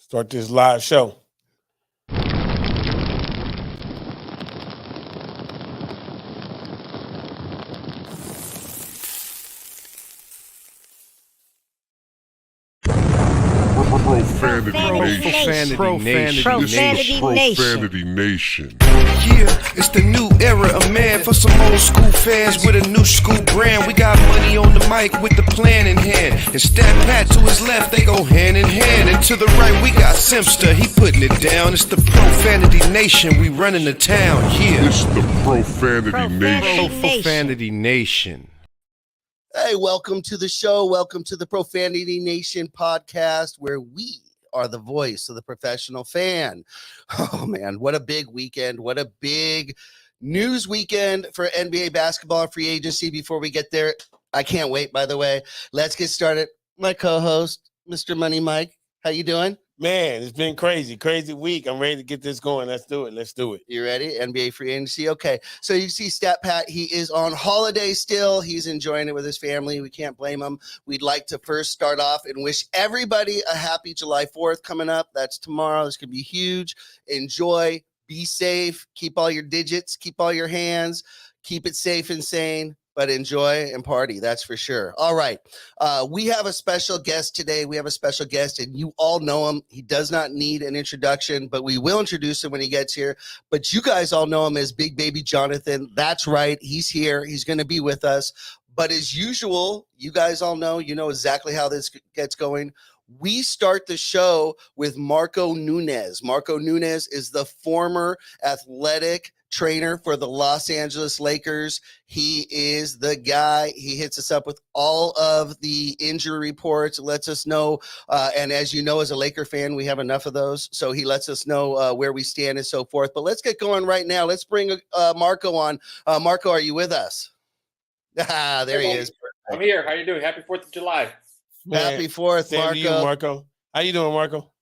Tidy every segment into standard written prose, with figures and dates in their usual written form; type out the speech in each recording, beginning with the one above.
Start this live show. Profanity Nation. Yeah, it's the new era of man for some old school fans with a new school brand. We got money on the mic with the plan in hand. And Stat Pat to his left, they go hand in hand. And to the right, we got Simpster, he putting it down. It's the Profanity Nation, we running the town. Yeah, It's the Profanity Nation. Profanity Nation. Hey, welcome to the show. Welcome to the Profanity Nation podcast, where we are the voice of the professional fan. Oh, man, what a big weekend. What a big news weekend for NBA basketball and free agency. Before we get there, I can't wait, by the way. Let's get started. My co-host, Mr. Money Mike. How you doing? Man, it's been crazy week. I'm ready to get this going. Let's do it. You ready? NBA free agency. Okay. So you see Stat Pat, he is on holiday still. He's enjoying it with his family. We can't blame him. We'd like to first start off and wish everybody a happy July 4th coming up. That's tomorrow. This could be huge. Enjoy. Be safe. Keep all your digits. Keep all your hands. Keep it safe and sane. But enjoy and party, that's for sure. All right. We have a special guest today. We have a special guest, and you all know him. He does not need an introduction, but we will introduce him when he gets here. But you guys all know him as Big Baby Jonathan. That's right. He's here. He's going to be with us. But as usual, you guys all know, you know exactly how this gets going. We start the show with Marco Nunez. Marco Nunez is the former athletic trainer for the Los Angeles Lakers. He is the guy. He hits us up with all of the injury reports, lets us know. And as you know, as a Laker fan, we have enough of those. So he lets us know where we stand and so forth. But let's get going right now. Let's bring Marco on. Marco, are you with us? There he is. I'm here. How you doing? Happy 4th of July. Man, Happy 4th, Marco. You, Marco. How you doing, Marco?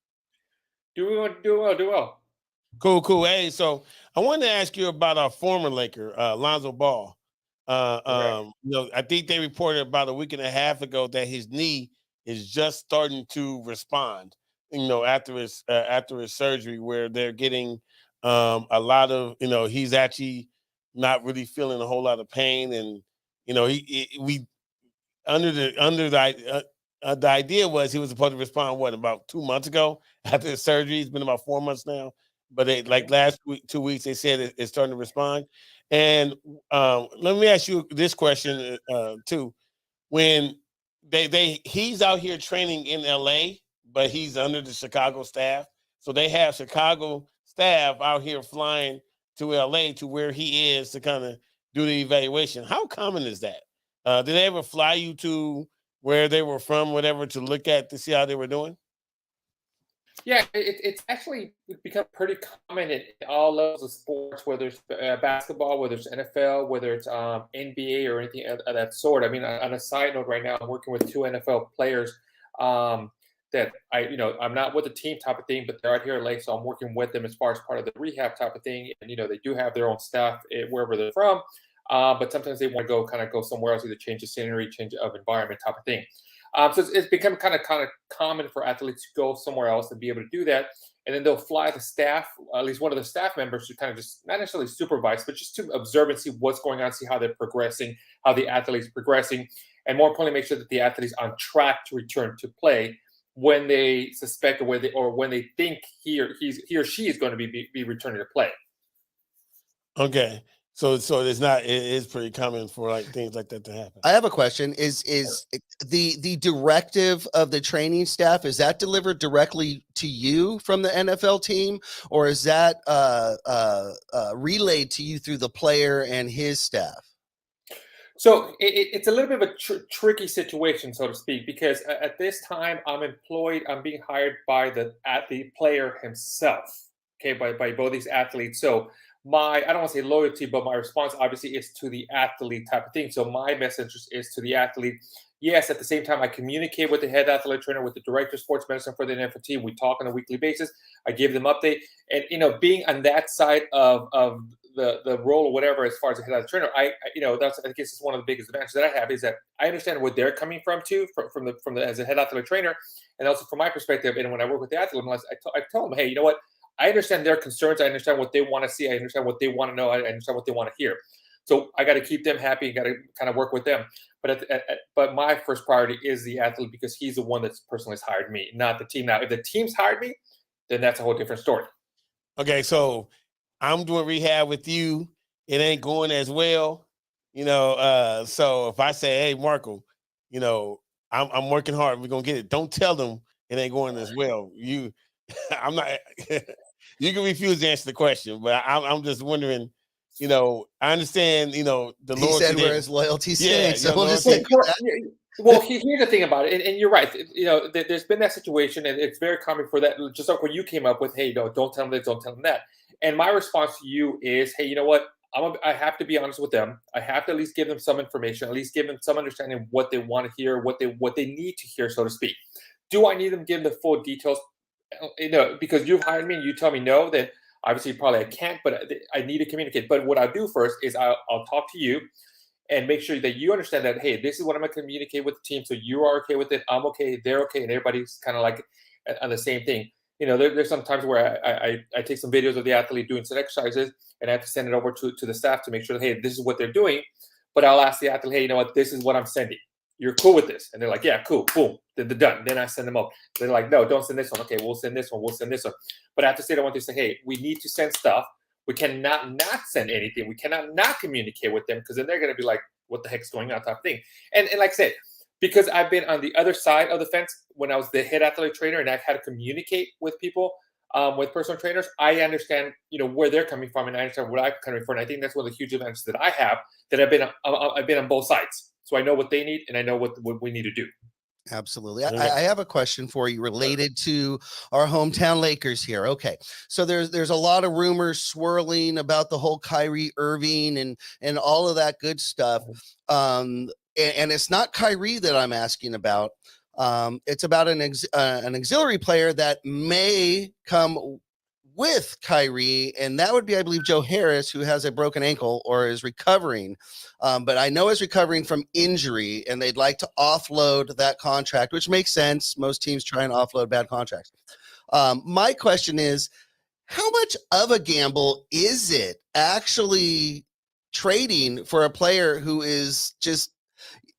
Do well. Cool. Hey, so I wanted to ask you about our former Laker, Lonzo Ball. I think they reported about a week and a half ago that his knee is just starting to respond. After his surgery, where they're getting a lot of, he's actually not really feeling a whole lot of pain, and the idea was he was supposed to respond about 2 months ago after his surgery. It's been about 4 months now. But last week, 2 weeks, they said it's starting to respond. And let me ask you this question too: when he's out here training in LA, but he's under the Chicago staff, so they have Chicago staff out here flying to LA to where he is to kind of do the evaluation. How common is that? Did they ever fly you to where they were from, whatever, to look at to see how they were doing? Yeah, it's actually become pretty common in all levels of sports, whether it's basketball, whether it's NFL, whether it's NBA or anything of that sort. I mean, on a side note, right now I'm working with 2 NFL players that I'm not with the team type of thing, but they're out here late, so I'm working with them as far as part of the rehab type of thing. And they do have their own staff wherever they're from, but sometimes they want to go somewhere else, either change the scenery, change of environment type of thing. So it's become kind of common for athletes to go somewhere else and be able to do that. And then they'll fly the staff, at least one of the staff members, to kind of just not necessarily supervise, but just to observe and see what's going on, see how they're progressing, how the athlete's progressing, and more importantly, make sure that the athlete's on track to return to play when they suspect or when they think he or she is going to be returning to play. Okay. So it is pretty common for things like that to happen. I have a question. Is the directive of the training staff, is that delivered directly to you from the NFL team, or is that relayed to you through the player and his staff? So it's a little bit of a tricky situation, so to speak, because at this time I'm being hired by the player himself, okay, by both these athletes. So I don't want to say loyalty, but my response obviously is to the athlete type of thing. So my message is to the athlete. Yes, at the same time, I communicate with the head athletic trainer, with the director of sports medicine for the NFL team. We talk on a weekly basis. I give them update. And, being on that side of the role or whatever as far as a head athletic trainer, that's I guess it's one of the biggest advantages that I have is that I understand where they're coming from too, from the as a head athletic trainer, and also from my perspective. And when I work with the athlete, I tell them, hey, you know what? I understand their concerns. I understand what they want to see. I understand what they want to know. I understand what they want to hear. So I got to keep them happy. Got to kind of work with them. But my first priority is the athlete because he's the one that's personally has hired me, not the team. Now, if the team's hired me, then that's a whole different story. Okay, so I'm doing rehab with you. It ain't going as well, so if I say, hey, Marco, I'm working hard, we're gonna get it. Don't tell them it ain't going as well. I'm not you can refuse to answer the question, but I'm just wondering, I understand, the He Lord said where his loyalty Yeah, stays. So we'll just loyalty- say Well, here's the thing about it, and you're right. There's been that situation, and it's very common for that. Just like when you came up with, "Hey, no, don't tell them this, don't tell them that." And my response to you is, "Hey, you know what? I have to be honest with them. I have to at least give them some information, at least give them some understanding of what they want to hear, what they need to hear, so to speak. Do I need them to give them the full details? Because you've hired me and you tell me no, then obviously probably I can't. But I need to communicate. But what I'll do first is I'll talk to you." And make sure that you understand that, hey, this is what I'm going to communicate with the team. So you are okay with it. I'm okay. They're okay. And everybody's kind of like on the same thing. There's some times where I take some videos of the athlete doing some exercises and I have to send it over to the staff to make sure that, hey, this is what they're doing. But I'll ask the athlete, hey, you know what? This is what I'm sending. You're cool with this? And they're like, yeah, cool. Boom. Then they're done. Then I send them up. They're like, no, don't send this one. Okay, we'll send this one. We'll send this one. But I have to say, I want to say, hey, we need to send stuff. We cannot not send anything. We cannot not communicate with them because then they're going to be like, what the heck's going on type of thing. And like I said, because I've been on the other side of the fence when I was the head athletic trainer and I've had to communicate with people, with personal trainers, I understand, where they're coming from and I understand what I'm coming from. And I think that's one of the huge advantages that I have, that I've been on both sides. So I know what they need and I know what we need to do. Absolutely. I have a question for you related to our hometown Lakers here. Okay. So there's a lot of rumors swirling about the whole Kyrie Irving and all of that good stuff. And it's not Kyrie that I'm asking about. It's about an auxiliary player that may come with Kyrie, and that would be, I believe, Joe Harris, who has a broken ankle or is recovering. But I know is recovering from injury, and they'd like to offload that contract, which makes sense. Most teams try and offload bad contracts. My question is, how much of a gamble is it actually trading for a player who is just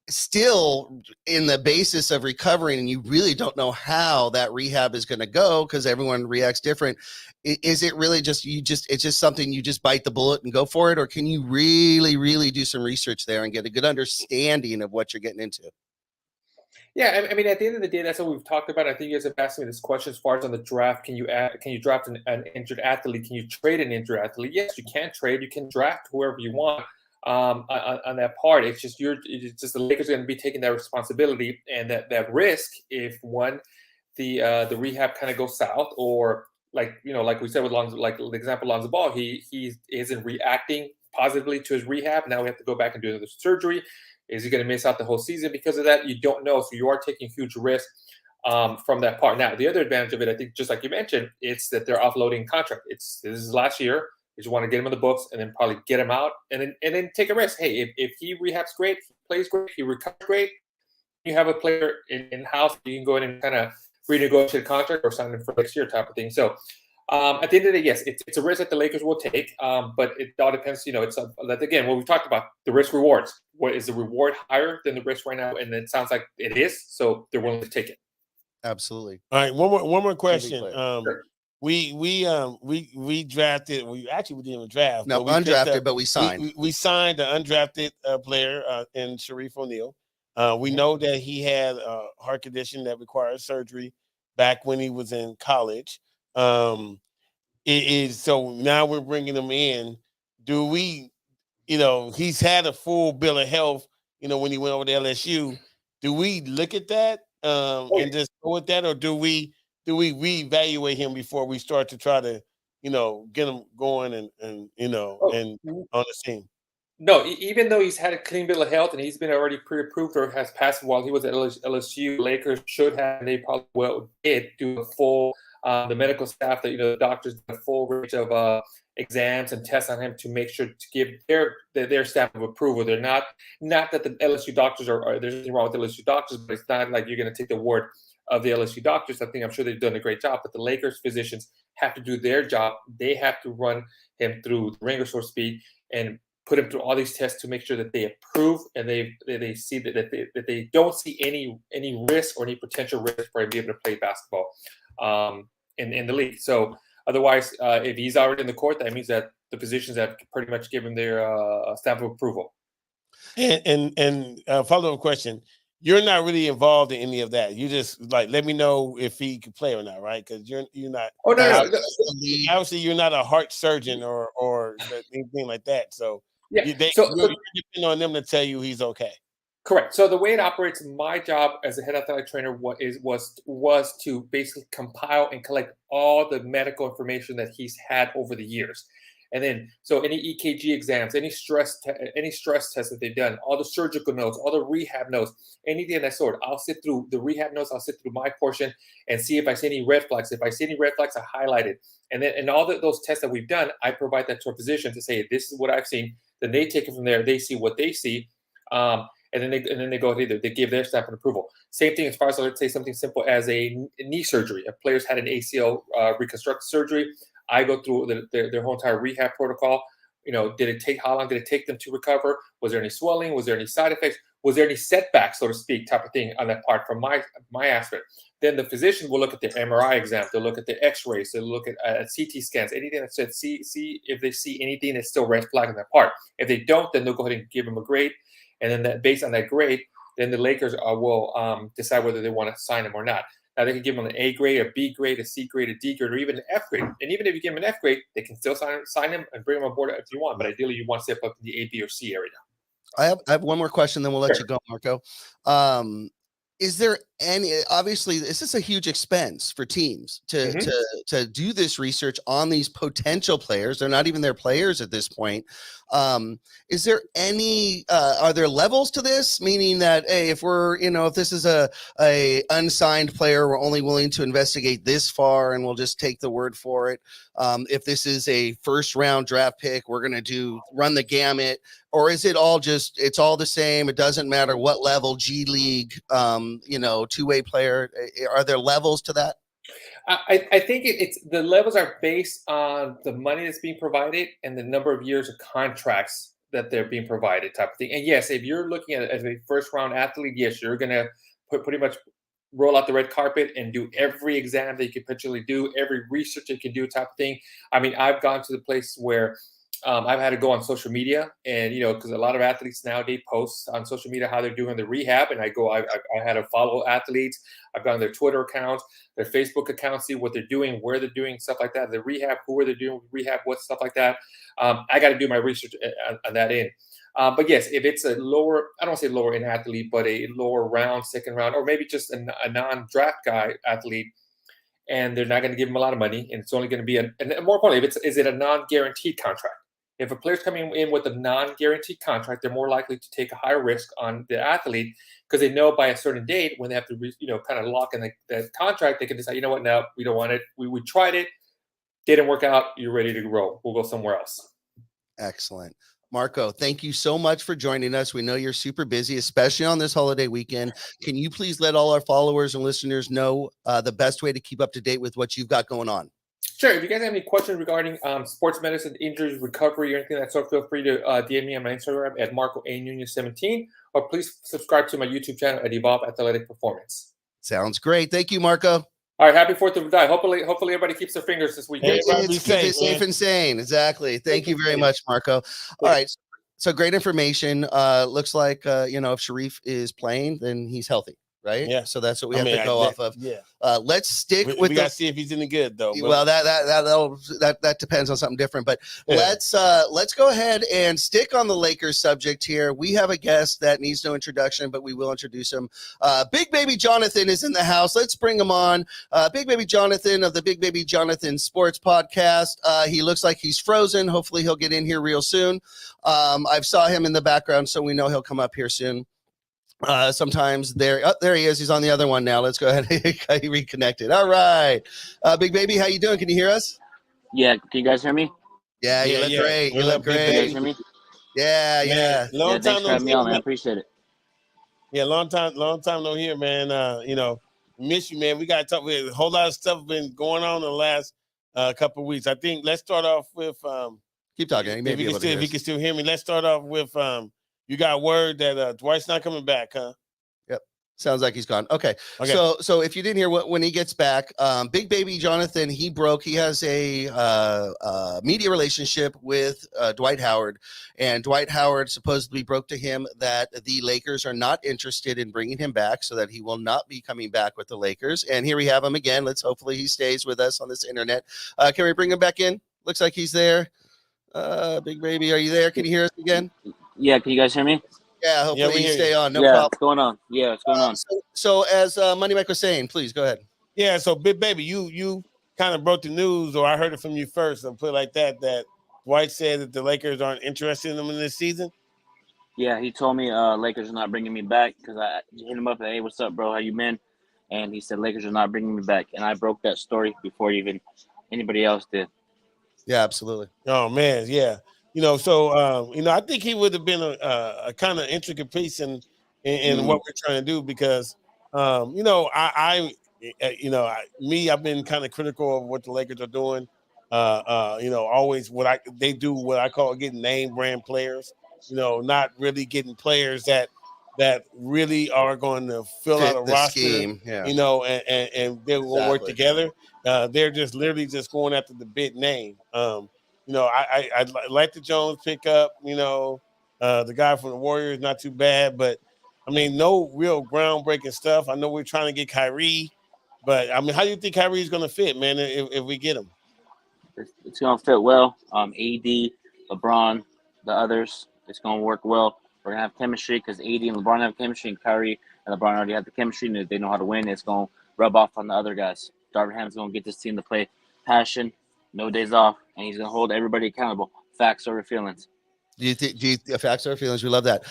still in the basis of recovering and you really don't know how that rehab is going to go because everyone reacts different? Is it really just it's just something you just bite the bullet and go for it, or can you really do some research there and get a good understanding of what you're getting into? Yeah, I mean, at the end of the day, that's what we've talked about. I think you guys have asked me this question as far as on the draft. Can you draft an injured athlete? Can you trade an injured athlete? Yes, you can trade. You can draft whoever you want. On that part, it's just the Lakers are going to be taking that responsibility and that risk if the rehab kind of goes south, or like we said with Lonzo, like the example Lonzo Ball, he isn't reacting positively to his rehab. Now we have to go back and do another surgery. Is he going to miss out the whole season because of that? You don't know, so you are taking huge risk from that part. Now the other advantage of it, I think, just like you mentioned, it's that they're offloading contract. This is last year. You just want to get him in the books and then probably get him out and then take a risk. Hey, if he rehabs great, he plays great, he recovers great, you have a player in house, you can go in and kind of renegotiate a contract or sign him for next year type of thing. So at the end of the day, yes, it's a risk that the Lakers will take, but it all depends. It's again what we talked about, the risk rewards. What is the reward higher than the risk right now? And it sounds like it is, so they're willing to take it. Absolutely. All right, one more question. Sure. We drafted. We didn't even draft. No, but undrafted, but we signed. We signed an undrafted player in Sharif O'Neal. We know that he had a heart condition that required surgery back when he was in college. So now we're bringing him in. Do we, he's had a full bill of health, when he went over to LSU. Do we look at that and just go with that, or do we reevaluate him before we start to try to, get him going and and on the team? No, even though he's had a clean bill of health and he's been already pre-approved or has passed while he was at LSU, Lakers should have, and they probably did do a full the medical staff, that the doctors, the full range of exams and tests on him to make sure to give their stamp of approval. They're not that the LSU doctors are there's nothing wrong with LSU doctors, but it's not like you're going to take the word of the LSU doctors. I'm sure they've done a great job, but the Lakers physicians have to do their job. They have to run him through the ringer, so to speak, and put him through all these tests to make sure that they approve and they see that they don't see any risk or any potential risk for him being able to play basketball in the league. So otherwise, if he's already in the court, that means that the physicians have pretty much given their stamp of approval. And follow-up question. You're not really involved in any of that. You just let me know if he can play or not, right? Because you're not. Oh no. Obviously, you're not a heart surgeon or anything like that. So yeah, you depend on them to tell you he's okay. Correct. So the way it operates, my job as a head athletic trainer was to basically compile and collect all the medical information that he's had over the years. And then, so any EKG exams, any stress tests that they've done, all the surgical notes, all the rehab notes, anything of that sort. I'll sit through the rehab notes. I'll sit through my portion and see if I see any red flags. If I see any red flags, I highlight it. And then, and all those tests that we've done, I provide that to a physician to say, this is what I've seen. Then they take it from there. They see what they see. And then they go ahead, they give their stamp of approval. Same thing as far as, let's say, something simple as a knee surgery. If players had an ACL reconstructive surgery, I go through their whole entire rehab protocol. How long did it take them to recover? Was there any swelling? Was there any side effects? Was there any setbacks, so to speak, type of thing on that part from my aspect? Then the physician will look at the MRI exam. They'll look at the X-rays. They'll look at CT scans. Anything that said, see if they see anything that's still red flag on that part. If they don't, then they'll go ahead and give them a grade. And then based on that grade, then the Lakers will decide whether they want to sign him or not. Now, they can give him an A grade, a B grade, a C grade, a D grade, or even an F grade. And even if you give him an F grade, they can still sign him and bring him on board if you want. But ideally, you want to step up in the A, B, or C area. I have one more question, then we'll let you go, Marco. Is there any, obviously, this is a huge expense for teams to do this research on these potential players. They're not even their players at this point. Is there any, are there levels to this? Meaning that, hey, if we're, if this is a unsigned player, we're only willing to investigate this far and we'll just take the word for it. If this is a first round draft pick, we're going to run the gamut. Or is it all it's all the same? It doesn't matter what level, G League, two-way player. Are there levels to that? I think it's the levels are based on the money that's being provided and the number of years of contracts that they're being provided, type of thing. And yes, if you're looking at it as a first-round athlete, yes, you're going to pretty much roll out the red carpet and do every exam that you could potentially do, every research you can do, type of thing. I mean, I've gone to the place where I've had to go on social media, and because a lot of athletes nowadays post on social media how they're doing the rehab, and I had to follow athletes. I've gone on their Twitter accounts, their Facebook accounts, see what they're doing, where they're doing stuff like that, the rehab, who are they doing rehab, what stuff like that. I got to do my research on that end. But yes, if it's a lower, I don't say lower end athlete, but a lower round, second round, or maybe just a non-draft guy athlete, and they're not going to give him a lot of money, and it's only going to be and more importantly, is it a non-guaranteed contract? If a player's coming in with a non-guaranteed contract, they're more likely to take a higher risk on the athlete because they know by a certain date when they have to, kind of lock in the contract, they can decide, what, no, we don't want it. We tried it, didn't work out. You're ready to roll. We'll go somewhere else. Excellent. Marco, thank you so much for joining us. We know you're super busy, especially on this holiday weekend. Can you please let all our followers and listeners know the best way to keep up to date with what you've got going on? Sure. If you guys have any questions regarding sports medicine, injuries, recovery, or anything like that sort, feel free to DM me on my Instagram at Marco A. Nunez 17, or please subscribe to my YouTube channel at Evolve Athletic Performance. Sounds great. Thank you, Marco. All right. Happy 4th of July. Hopefully everybody keeps their fingers this weekend. Keep it safe and sane. Exactly. Thank you very much, Marco. All right. So great information. Looks like, if Sharif is playing, then he's healthy. Right. Yeah. So that's what we have to go off of. Yeah. Let's stick with. We gotta see if he's any good though. Well, that depends on something different. But let's go ahead and stick on the Lakers subject here. We have a guest that needs no introduction, but we will introduce him. Big Baby Jonathan is in the house. Let's bring him on. Big Baby Jonathan of the Big Baby Jonathan Sports Podcast. He looks like he's frozen. Hopefully he'll get in here real soon. I've saw him in the background, so we know he'll come up here soon. Sometimes there he is. He's on the other one now. Let's go ahead and he reconnected. All right. Big baby, how you doing? Can you hear us? Yeah, can you guys hear me? Yeah, you look great. You What look up, Big Can you great. guys hear me? Yeah. Long Yeah, time thanks for no having me hear, on, man. I man. appreciate it. Yeah, long time no hear, man. Miss you, man. We got to talk. A whole lot of stuff been going on in the last couple of weeks. I think let's start off with Keep talking. You may be able to hear if you us. can still hear me. Let's start off with you got word that Dwight's not coming back, huh? Sounds like he's gone. Okay. Okay. So if you didn't hear when he gets back, Big Baby Jonathan, he has a media relationship with Dwight Howard, and Dwight Howard supposedly broke to him that the Lakers are not interested in bringing him back, so that he will not be coming back with the Lakers. And here we have him again. Hopefully he stays with us on this internet. Can we bring him back in? Looks like he's there. Big Baby, are you there? Can you hear us again? Yeah, can you guys hear me? Yeah, hopefully we you hear stay you. on. No yeah, problem. what's going on? Yeah, what's going on? So as Money Mike was saying, please go ahead. Yeah, so Big Baby, you kind of broke the news, or I heard it from you first, and put it like that Dwight said that the Lakers aren't interested in him in this season. Yeah, he told me Lakers are not bringing me back because I hit him up and, hey, what's up, bro? How you been? And he said Lakers are not bringing me back. And I broke that story before even anybody else did. Yeah, absolutely. Oh man, yeah. I think he would have been a kind of intricate piece in what we're trying to do because, I've been kind of critical of what the Lakers are doing. Always they do what I call getting name brand players. Not really getting players that really are going to fill out a roster. Scheme, yeah. And they will work Exactly. together. They're just literally just going after the big name. I like the Jones pickup. The guy from the Warriors, not too bad, but I mean, no real groundbreaking stuff. I know we're trying to get Kyrie, but I mean, how do you think Kyrie is going to fit, man? If we get him, It's going to fit well. AD, LeBron, the others, it's going to work well. We're going to have chemistry because AD and LeBron have chemistry, and Kyrie and LeBron already have the chemistry, and they know how to win. It's going to rub off on the other guys. Darvin Ham's going to get this team to play passion, no days off, and he's going to hold everybody accountable. Facts over feelings. Do you think facts or feelings? We love that.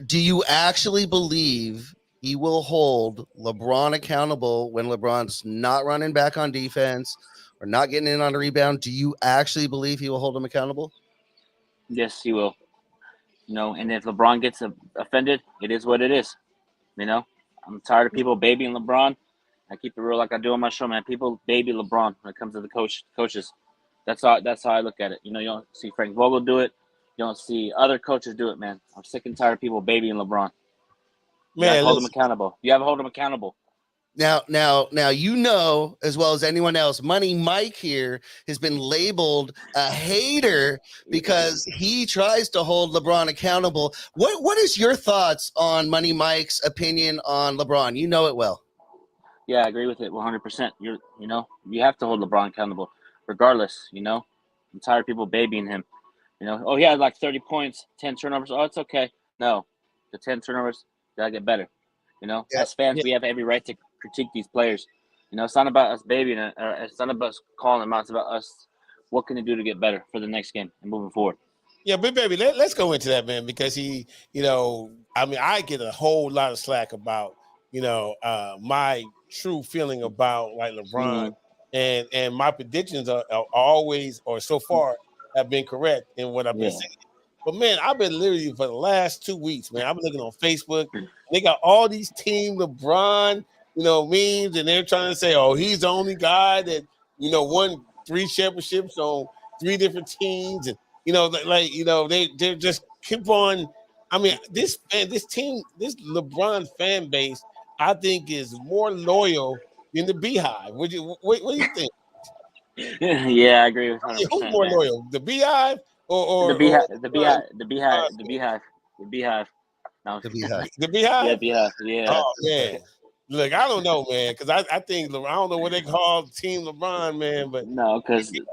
Do you actually believe he will hold LeBron accountable when LeBron's not running back on defense or not getting in on a rebound? Do you actually believe he will hold him accountable? Yes, he will. And if LeBron gets offended, it is what it is. I'm tired of people babying LeBron. I keep it real like I do on my show, man. People baby LeBron when it comes to the coaches. That's how I look at it. You don't see Frank Vogel do it. You don't see other coaches do it, man. I'm sick and tired of people babying LeBron. You man, hold him accountable. You have to hold him accountable. Now, as well as anyone else, Money Mike here has been labeled a hater because he tries to hold LeBron accountable. What is your thoughts on Money Mike's opinion on LeBron? You know it well. Yeah, I agree with it 100%. You have to hold LeBron accountable, regardless. I'm tired of people babying him. Oh, he had like 30 points, 10 turnovers. Oh, it's okay. No, the 10 turnovers gotta get better. As fans, we have every right to critique these players. It's not about us babying it. It's not about us calling them out. It's about us. What can they do to get better for the next game and moving forward? Yeah, but baby, let's go into that, man, because I get a whole lot of slack about, my true feeling about like LeBron and my predictions are always, or so far, have been correct in what I've been saying. But man, I've been literally for the last 2 weeks, man. I've been looking on Facebook. They got all these Team LeBron, memes, and they're trying to say, oh, he's the only guy that, won 3 championships on 3 different teams, and they just keep on. I mean, this LeBron fan base, I think, is more loyal than the Beehive. What do you think? Yeah, I agree with 100%. Who's more loyal, the Beehive or the Beehive? The Beehive. No, The Beehive. the Beehive? Yeah, Beehive. Yeah. Oh man, look, I don't know, man, because I think I don't know what they call Team LeBron, man, but No, because he's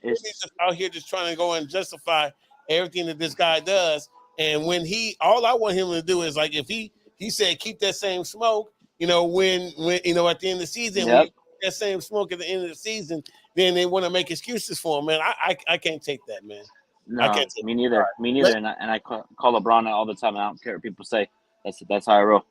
it's just out here just trying to go and justify everything that this guy does. And when all I want him to do is like if he said keep that same smoke, when at the end of the season, when that same smoke at the end of the season, then they want to make excuses for him, man. I can't take that, man. no, me neither. Me neither. And I call LeBron out all the time. And I don't care what people say. That's how I roll.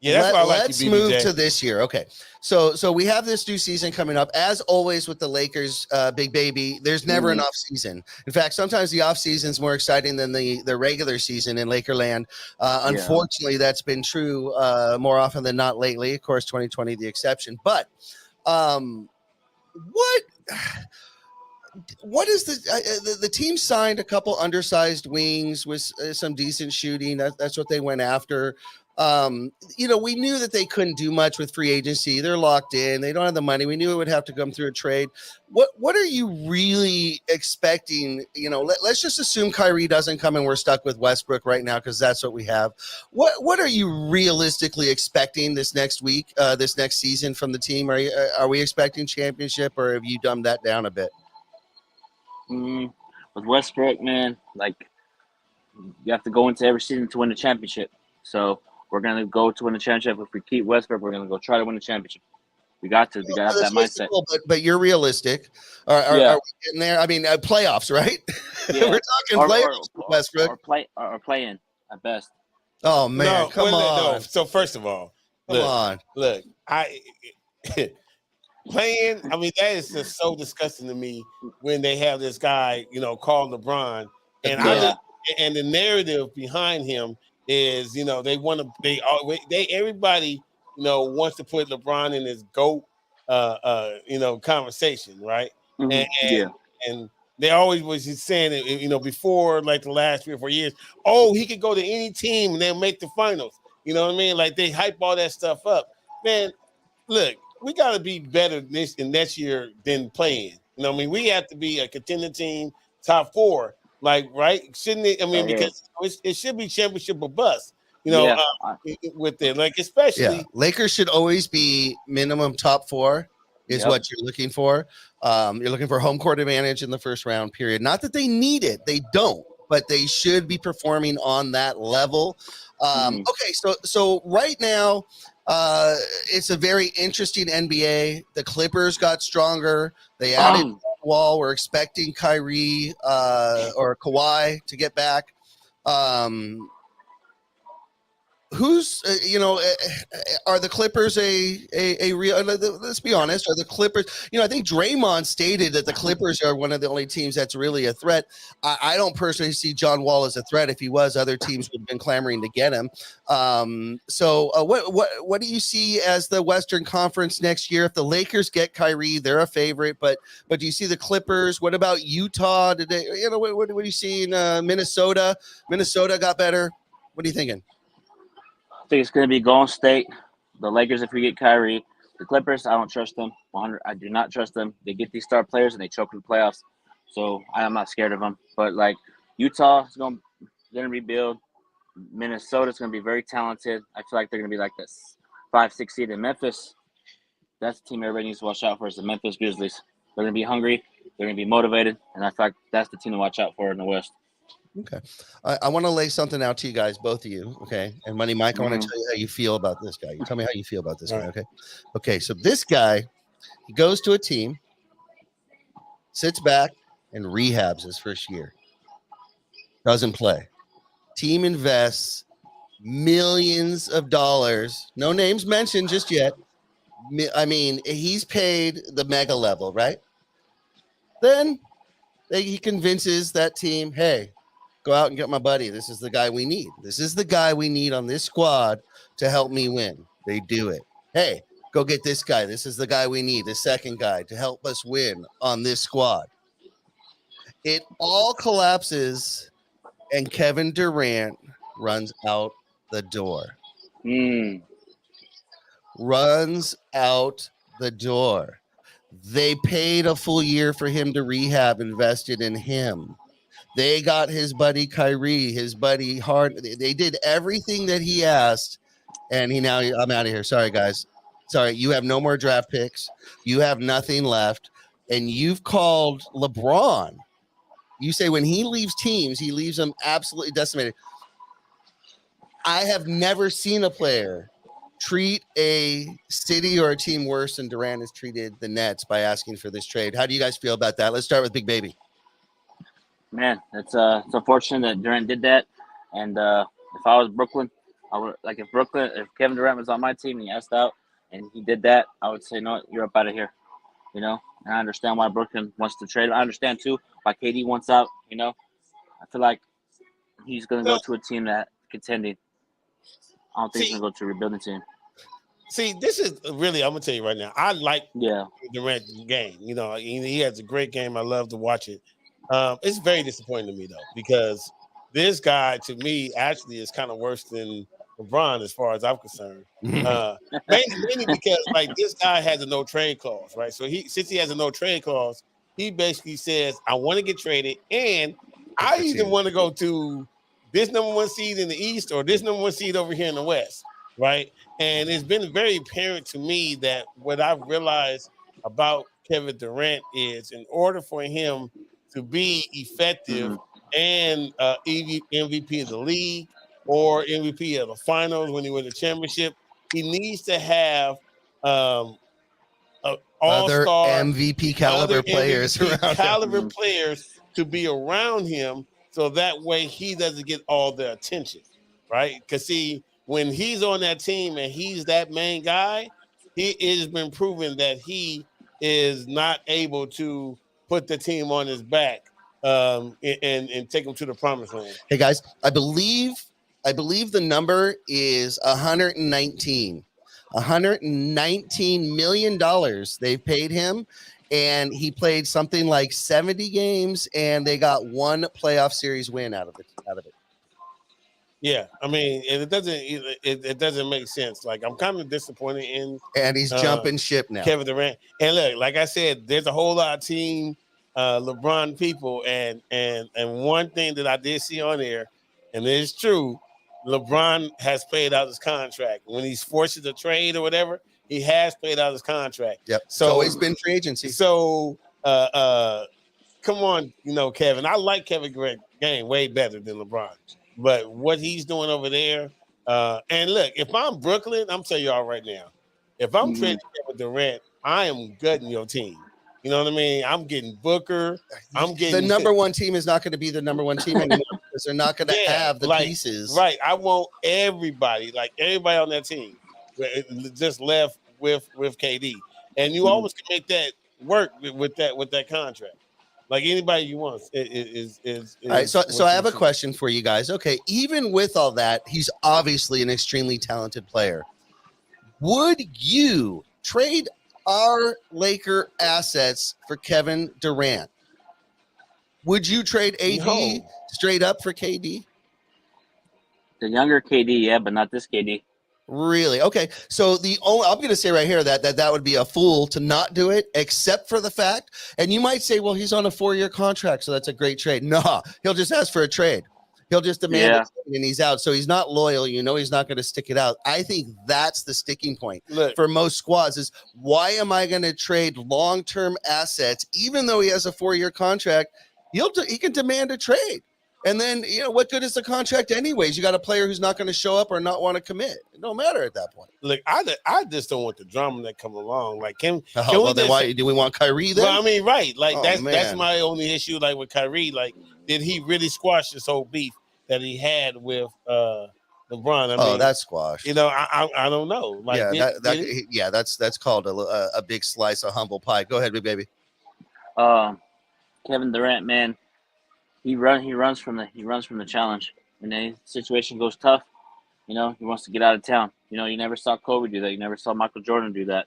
Yeah, that's why I like Let's you, move BBJ. to this year. Okay. So we have this new season coming up. As always with the Lakers, Big Baby, there's never an off season. In fact, sometimes the off season is more exciting than the regular season in Lakerland. Unfortunately, that's been true more often than not lately. Of course, 2020 the exception. But what is the team signed a couple undersized wings with some decent shooting. That's what they went after. We knew that they couldn't do much with free agency. They're locked in. They don't have the money. We knew it would have to come through a trade. What are you really expecting? Let's just assume Kyrie doesn't come and we're stuck with Westbrook right now because that's what we have. What are you realistically expecting this next week, this next season from the team? Are we expecting championship, or have you dumbed that down a bit? With Westbrook, man, like you have to go into every season to win the championship. So we're gonna go to win the championship. If we keep Westbrook, we're gonna go try to win the championship. We got to. We got to have that mindset. But you're realistic. Are we getting there? I mean, playoffs, right? Yeah. We're talking playoffs with Westbrook. Or play in at best. Oh man, come on. No. So first of all, Look, playing. I mean, that is just so disgusting to me when they have this guy, called LeBron, and and the narrative behind him is, everybody, wants to put LeBron in his GOAT, conversation, right? Mm-hmm. And they always was just saying it, before like the last 3 or 4 years. Oh, he could go to any team and they'll make the finals. You know what I mean? Like they hype all that stuff up. Man, look, we got to be better next year than playing. You know what I mean? We have to be a contender team, top 4. Like, right? Shouldn't it? I mean, because it should be championship or bust. With it, like especially Lakers should always be minimum top 4 is what you're looking for. You're looking for home court advantage in the first round period. Not that they need it, they don't, but they should be performing on that level. Okay, so right now, it's a very interesting NBA. The Clippers got stronger. They added Wall. We're expecting Kyrie or Kawhi to get back. Who's are the Clippers a real? Let's be honest. Are the Clippers? I think Draymond stated that the Clippers are one of the only teams that's really a threat. I don't personally see John Wall as a threat. If he was, other teams would have been clamoring to get him. So what do you see as the Western Conference next year? If the Lakers get Kyrie, they're a favorite. But do you see the Clippers? What about Utah? Did they? What do you see in Minnesota? Minnesota got better. What are you thinking? I think it's going to be Golden State, the Lakers if we get Kyrie. The Clippers, I don't trust them. I do not trust them. They get these star players and they choke in the playoffs. So I'm not scared of them. But like Utah is going to rebuild. Minnesota's going to be very talented. I feel like they're going to be like this 5-6 seed in Memphis. That's the team everybody needs to watch out for is the Memphis Grizzlies. They're going to be hungry. They're going to be motivated. And I feel like that's the team to watch out for in the West. Okay. I want to lay something out to you guys, both of you. Okay. And Money Mike, I want to tell you how you feel about this guy. You tell me how you feel about this guy. Okay. Okay. So this guy, he goes to a team, sits back, and rehabs his first year. Doesn't play. Team invests millions of dollars. No names mentioned just yet. I mean, he's paid the mega level, right? Then he convinces that team, hey, go out and get my buddy. This is the guy we need. This is the guy we need on this squad to help me win. They do it. Hey, go get this guy. This is the guy we need, the second guy to help us win on this squad. It all collapses, and Kevin Durant runs out the door. Runs out the door. They paid a full year for him to rehab, invested in him. They got his buddy Kyrie, his buddy Harden. They did everything that he asked, and I'm out of here. Sorry, guys. Sorry, you have no more draft picks. You have nothing left, and you've called LeBron. You say when he leaves teams, he leaves them absolutely decimated. I have never seen a player treat a city or a team worse than Durant has treated the Nets by asking for this trade. How do you guys feel about that? Let's start with Big Baby. Man, it's unfortunate that Durant did that. And if I was Brooklyn, I would like if Kevin Durant was on my team and he asked out and he did that, I would say no, you're up out of here. You know, and I understand why Brooklyn wants to trade. I understand too why KD wants out. You know, I feel like he's gonna go to a team that contending. I don't think he's gonna go to a rebuilding team. See, this is really, I'm gonna tell you right now. I like Yeah. Durant game. You know, he has a great game. I love to watch it. It's very disappointing to me though, because this guy to me actually is kind of worse than LeBron as far as I'm concerned. Mainly because like this guy has a no trade clause, right? So since he has a no trade clause, he basically says, I want to get traded, and I either want to go to this number one seed in the East or this number one seed over here in the West, right? And it's been very apparent to me that what I've realized about Kevin Durant is in order for him to be effective and MVP of the league or MVP of the finals when he wins the championship, he needs to have all-star MVP caliber players around him. players to be around him, so that way he doesn't get all the attention, right? Because see, when he's on that team and he's that main guy, it has been proven that he is not able to put the team on his back and take them to the promised land. Hey guys, I believe the number is 119. $119 million they've paid him, and he played something like 70 games, and they got one playoff series win out of it. Yeah, I mean, it doesn't make sense. Like, I'm kind of disappointed in, and he's jumping ship now, Kevin Durant. And look, like I said, there's a whole lot of team LeBron people, and one thing that I did see on there, and it's true, LeBron has paid out his contract. When he's forced to trade or whatever, he has paid out his contract. Yep. So it's been free agency. So come on, Kevin. I like Kevin Durant game way better than LeBron. But what he's doing over there, and look, if I'm Brooklyn, I'm telling y'all right now, if I'm trading Kevin Durant, I am gutting your team. You know what I mean? I'm getting Booker. I'm getting the number one team is not going to be the number one team anymore because they're not going to have the pieces. Right. I want everybody on that team just left with KD. And you always can make that work with that contract. Like anybody you want is all right. So I have a question for you guys. Okay, even with all that, he's obviously an extremely talented player. Would you trade our Laker assets for Kevin Durant? Would you trade AD straight up for KD? The younger KD, yeah, but not this KD. Really? Okay. So I'm going to say right here that would be a fool to not do it, except for the fact, and you might say, well, he's on a 4-year contract, so that's a great trade. No, he'll just ask for a trade. He'll just demand it and he's out. So he's not loyal. He's not going to stick it out. I think that's the sticking point for most squads is why am I going to trade long-term assets, even though he has a 4-year contract? He can demand a trade. And then, what good is the contract anyways? You got a player who's not going to show up or not want to commit. It don't matter at that point. Look, I just don't want the drama that come along. Like, do we want Kyrie then? Well, I mean, right. Like, that's my only issue. Like, with Kyrie, like, did he really squash this whole beef that he had with LeBron? I mean, that's squashed. I don't know. Like, that's called a big slice of humble pie. Go ahead, big baby. Kevin Durant, man. He runs from the challenge. When the situation goes tough, he wants to get out of town. You never saw Kobe do that. You never saw Michael Jordan do that.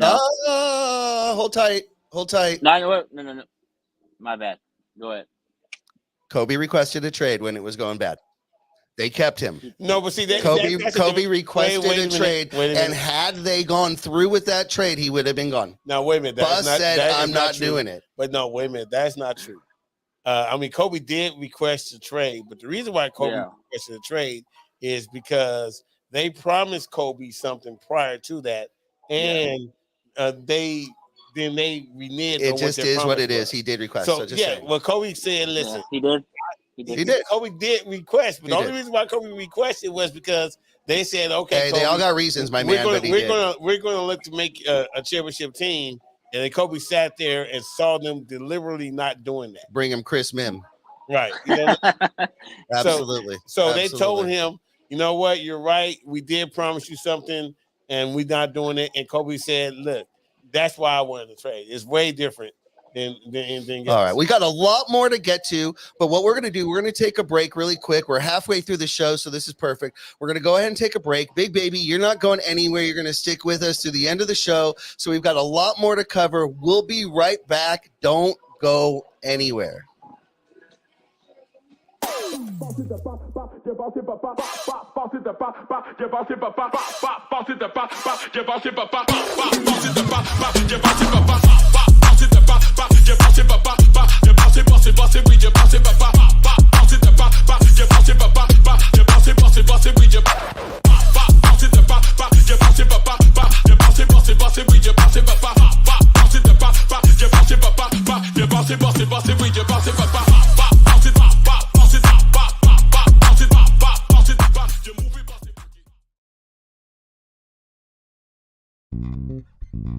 Hold tight. No. My bad. Go ahead. Kobe requested a trade when it was going bad. They kept him. No, but see, Kobe requested a trade, and had they gone through with that trade, he would have been gone. Now, wait a minute. Bus said, I'm not doing it. But no, wait a minute. That's not true. I mean, Kobe did request a trade, but the reason why Kobe requested a trade is because they promised Kobe something prior to that, and they reneged. It just is what it is. He did request. So well, Kobe said, "Listen, he did. Kobe did request, but the only reason why Kobe requested was because they said, okay, hey, Kobe, they all got reasons, my man. We're gonna look to make a championship team." And then Kobe sat there and saw them deliberately not doing that. Bring him Chris Mim. Right. Absolutely. So they told him, you know what, you're right. We did promise you something, and we're not doing it. And Kobe said, look, that's why I wanted to trade. It's way different than anything else. All right, we got a lot more to get to, but what we're going to do, we're going to take a break really quick. We're halfway through the show, so this is perfect. We're going to go ahead and take a break. Big Baby, you're not going anywhere. You're going to stick with us to the end of the show, so we've got a lot more to cover. We'll be right back. Don't go anywhere.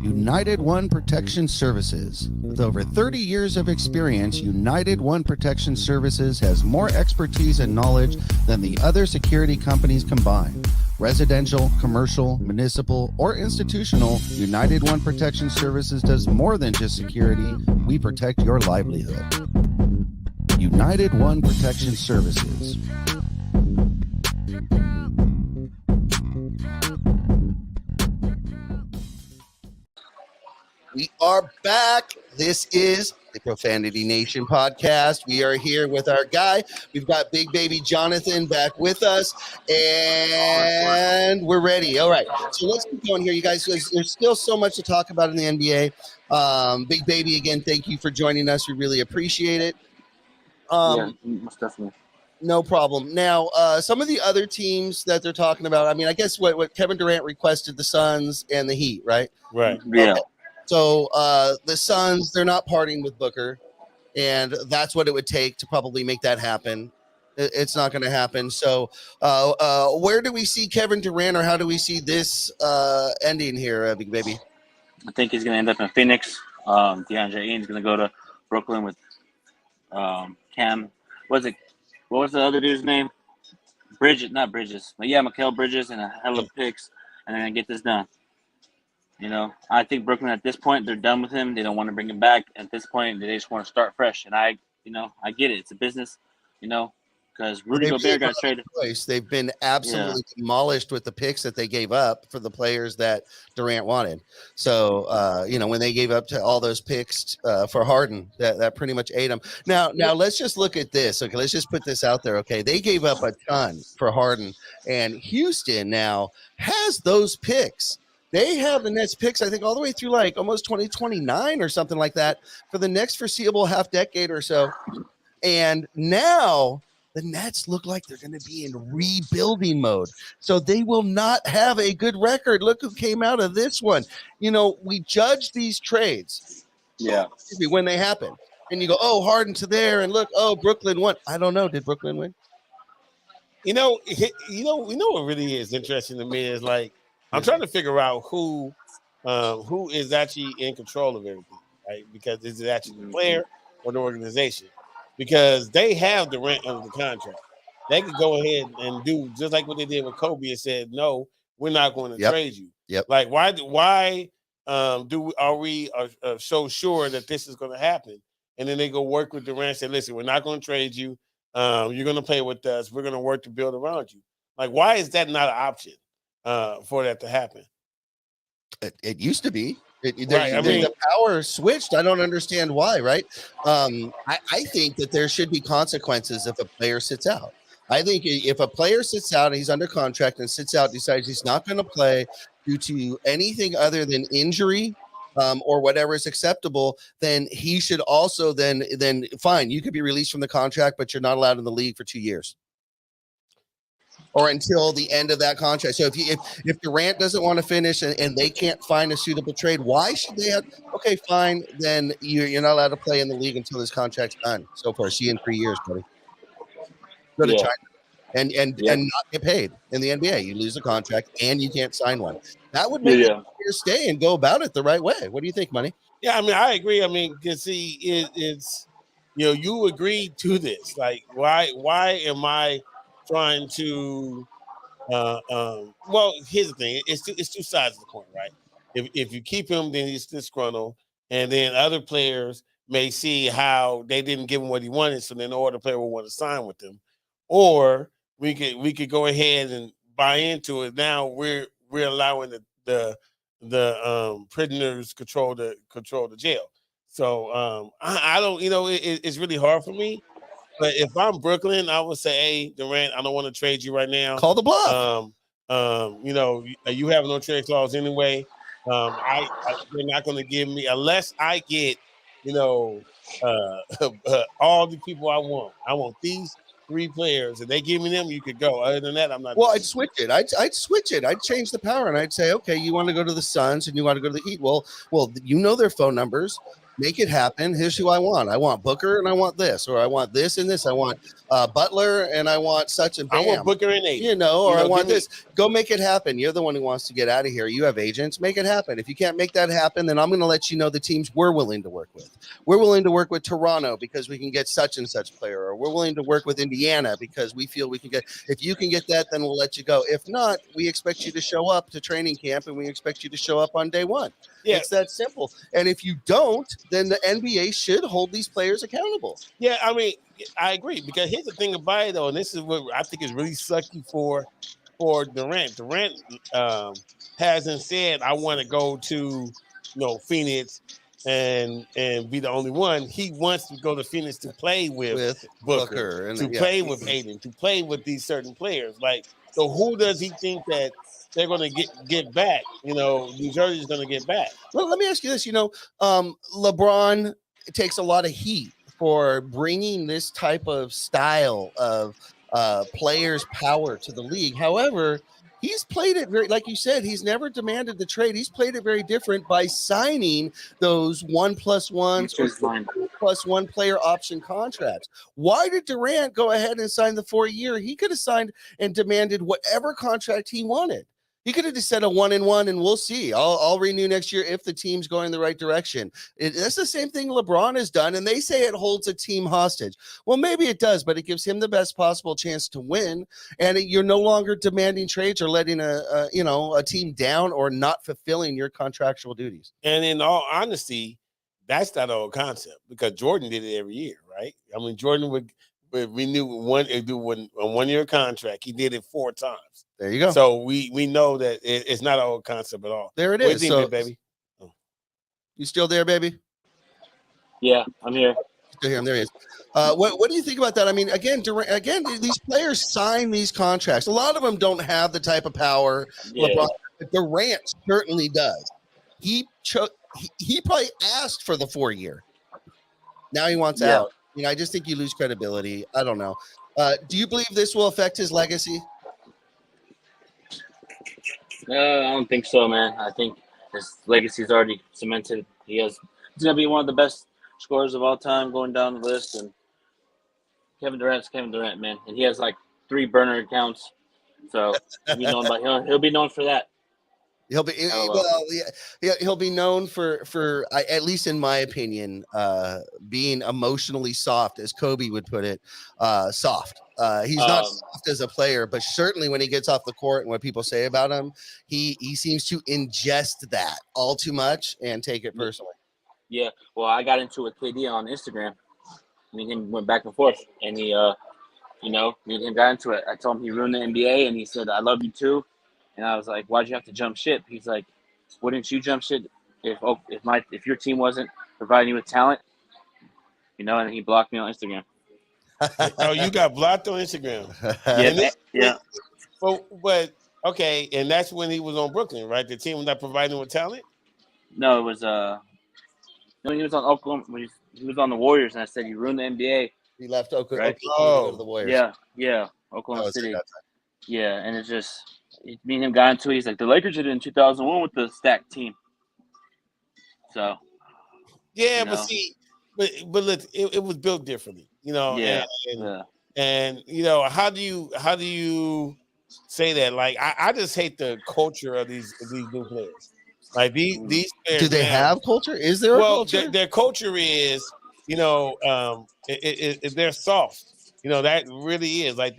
United One Protection Services. With over 30 years of experience, United One Protection Services has more expertise and knowledge than the other security companies combined. Residential, commercial, municipal, or institutional, United One Protection Services does more than just security. We protect your livelihood. United One Protection Services. We are back. This is the Profanity Nation podcast. We are here with our guy. We've got Big Baby Jonathan back with us, and we're ready. All right. So let's keep going here, you guys. There's still so much to talk about in the NBA. Big Baby, again, thank you for joining us. We really appreciate it. Yeah, most definitely. No problem. Now, some of the other teams that they're talking about, I mean, I guess what Kevin Durant requested, the Suns and the Heat, right? Right. Yeah. Okay. So the Suns, they're not parting with Booker, and that's what it would take to probably make that happen. It's not going to happen. So where do we see Kevin Durant, or how do we see this ending here, Big Baby? I think he's going to end up in Phoenix. DeAndre Ayton's going to go to Brooklyn with Cam. What was the other dude's name? Not Bridges. But yeah, Mikal Bridges and a hell of picks, and they're going to get this done. You know, I think Brooklyn at this point, they're done with him. They don't want to bring him back. At this point, they just want to start fresh. And I get it. It's a business, because Rudy Gobert got traded. They've been absolutely demolished with the picks that they gave up for the players that Durant wanted. So, when they gave up to all those picks for Harden, that pretty much ate them. Now let's just look at this. Okay, let's just put this out there. Okay, they gave up a ton for Harden, and Houston now has those picks. They have the Nets picks, I think, all the way through like almost 2029 or something like that for the next foreseeable half decade or so. And now the Nets look like they're going to be in rebuilding mode. So they will not have a good record. Look who came out of this one. We judge these trades when they happen. And you go, oh, Harden to there. And look, oh, Brooklyn won. I don't know. Did Brooklyn win? What really is interesting to me is like, I'm trying to figure out who is actually in control of everything, right? Because is it actually the player or the organization? Because they have the rent under the contract. They could go ahead and do just like what they did with Kobe and said, no, we're not going to trade you. Yep. Like, why are we so sure that this is going to happen? And then they go work with Durant and say, listen, we're not going to trade you. You're going to play with us. We're going to work to build around you. Like, why is that not an option? For that to happen. It used to be. Right. The power switched. I don't understand why, right? I think that there should be consequences if a player sits out. I think if a player sits out and he's under contract and sits out, decides he's not going to play due to anything other than injury or whatever is acceptable, then he should also then fine. You could be released from the contract, but you're not allowed in the league for 2 years. Or until the end of that contract. So if Durant doesn't want to finish and they can't find a suitable trade, why should they have? Okay, fine. Then you're not allowed to play in the league until this contract's done. So far, see you in 3 years, buddy. Go to China and not get paid in the NBA. You lose a contract and you can't sign one. That would make you stay and go about it the right way. What do you think, Money? Yeah, I mean, I agree. I mean, because see, it's you agreed to this. Like, why am I trying to Well, here's the thing: it's two sides of the coin, right? If you keep him, then he's disgruntled, and then other players may see how they didn't give him what he wanted, so then no other player will want to sign with them. Or we could go ahead and buy into it. Now we're allowing the prisoners control the jail. So I don't, it's really hard for me. But if I'm Brooklyn, I would say, hey, Durant, I don't want to trade you right now. Call the bluff. You have no trade clause anyway. They're not going to give me unless I get, all the people I want. I want these 3 players. If they give me them, you could go. Other than that, I'm not. Well, I'd switch it. I'd switch it. I'd change the power, and I'd say, okay, you want to go to the Suns and you want to go to the Heat. Well, you know their phone numbers. Make it happen. Here's who I want. I want Booker, and I want this, or I want this and this. I want Butler, and I want such and bam. I want Booker and Aiden. Or I want this. Go make it happen. You're the one who wants to get out of here. You have agents. Make it happen. If you can't make that happen, then I'm going to let you know the teams we're willing to work with. We're willing to work with Toronto because we can get such and such player, or we're willing to work with Indiana because we feel we can get. If you can get that, then we'll let you go. If not, we expect you to show up to training camp, and we expect you to show up on day one. Yeah. It's that simple. And if you don't, then the NBA should hold these players accountable. Yeah, I mean, I agree, because here's the thing about it, though, and this is what I think is really sucky for Durant. Durant hasn't said, I want to go to Phoenix and be the only one. He wants to go to Phoenix to play with Booker and play with Aiden, to play with these certain players. Like, so who does he think that they're going to get back? New Jersey's going to get back. Well, let me ask you this. LeBron takes a lot of heat for bringing this type of style of players' power to the league. However, he's played it very, like you said, he's never demanded the trade. He's played it very different by signing those 1+1s or 2+1 player option contracts. Why did Durant go ahead and sign the 4-year? He could have signed and demanded whatever contract he wanted. He could have just said a 1-and-1, and we'll see. I'll renew next year if the team's going the right direction. That's the same thing LeBron has done, and they say it holds a team hostage. Well, maybe it does, but it gives him the best possible chance to win. And you're no longer demanding trades or letting a team down or not fulfilling your contractual duties. And in all honesty, that's not old concept, because Jordan did it every year, right? I mean, Jordan would renew a 1-year contract. He did it 4 times. There you go. So we know that it's not an old concept at all. There it is. So, baby. Oh. You still there, baby? Yeah, I'm here. Still here. There he is. What do you think about that? I mean, again, these players sign these contracts. A lot of them don't have the type of power LeBron. Durant certainly does. He probably asked for the 4-year. Now he wants out. I just think you lose credibility. I don't know. Do you believe this will affect his legacy? I don't think so, man. I think his legacy is already cemented. He's gonna be one of the best scorers of all time, going down the list. And Kevin Durant's Kevin Durant, man, and he has like 3 burner accounts, so he'll be known for that. He'll be known for at least in my opinion, being emotionally soft, as Kobe would put it. Soft. He's not soft as a player, but certainly when he gets off the court and what people say about him, he seems to ingest that all too much and take it personally. Yeah. Well, I got into it with KD on Instagram. Me and him went back and forth, and he, me and him got into it. I told him he ruined the NBA, and he said, "I love you too." And I was like, "Why'd you have to jump ship?" He's like, "Wouldn't you jump ship if your team wasn't providing you with talent?" And he blocked me on Instagram. Oh, you got blocked on Instagram. Yeah. But okay, and that's when he was on Brooklyn, right? The team was not providing with talent. No, it was he was on Oklahoma. He was on the Warriors, and I said, "You ruined the NBA." He left Oklahoma right? to go to the Warriors. Yeah, Oklahoma City. Yeah, and it just me and him got into it. He's like, "The Lakers did it in 2001 with the stacked team." So. Yeah, but see, but look, it was built differently, Yeah. And how do you say that? Like, I just hate the culture of these new players. Like these players. Do they have culture? Is there a culture? Their culture is, they're soft. That really is like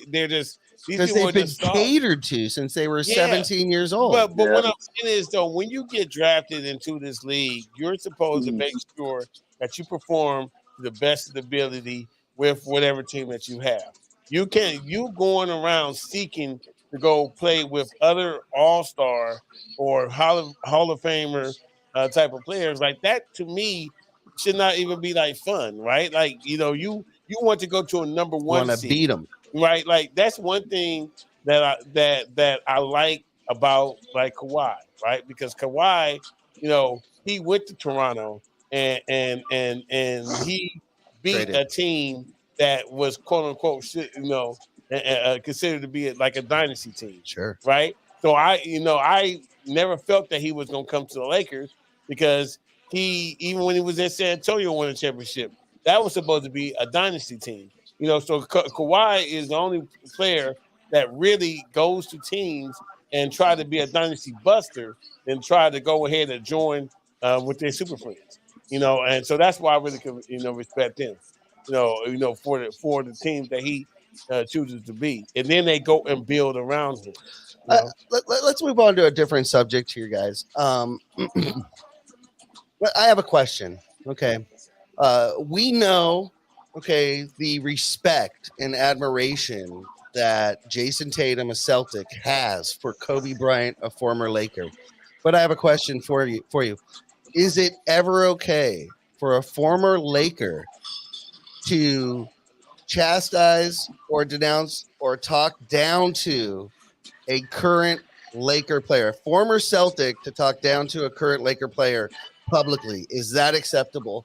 they're just These Because people they've are been just soft. catered to since they were Yeah. 17 years old. But Yeah. what I'm saying is though, when you get drafted into this league, you're supposed to make sure that you perform to the best of the ability with whatever team that you have. You going around seeking to go play with other all-star or Hall of Famer type of players like that. To me, should not even be like fun, right? Like you want to go to a number one Want to seed, beat them. right? Like that's one thing that I like about like Kawhi, right? Because Kawhi, he went to Toronto and he beat Traded. a team that was quote unquote considered to be like a dynasty team, Sure. right? So I never felt that he was going to come to the Lakers because even when he was in San Antonio winning a championship, that was supposed to be a dynasty team. So Kawhi is the only player that really goes to teams and try to be a dynasty buster and try to go ahead and join with their super friends. And so that's why I really respect him. For the teams that he chooses to be, and then they go and build around him. Let's move on to a different subject here, guys. I have a question. Okay, we know. Okay, the respect and admiration that Jason Tatum, a Celtic, has for Kobe Bryant, a former Laker. But I have a question for you. Is it ever okay for a former Laker to chastise or denounce or talk down to a current Laker player, former Celtic, to talk down to a current Laker player publicly? Is that acceptable?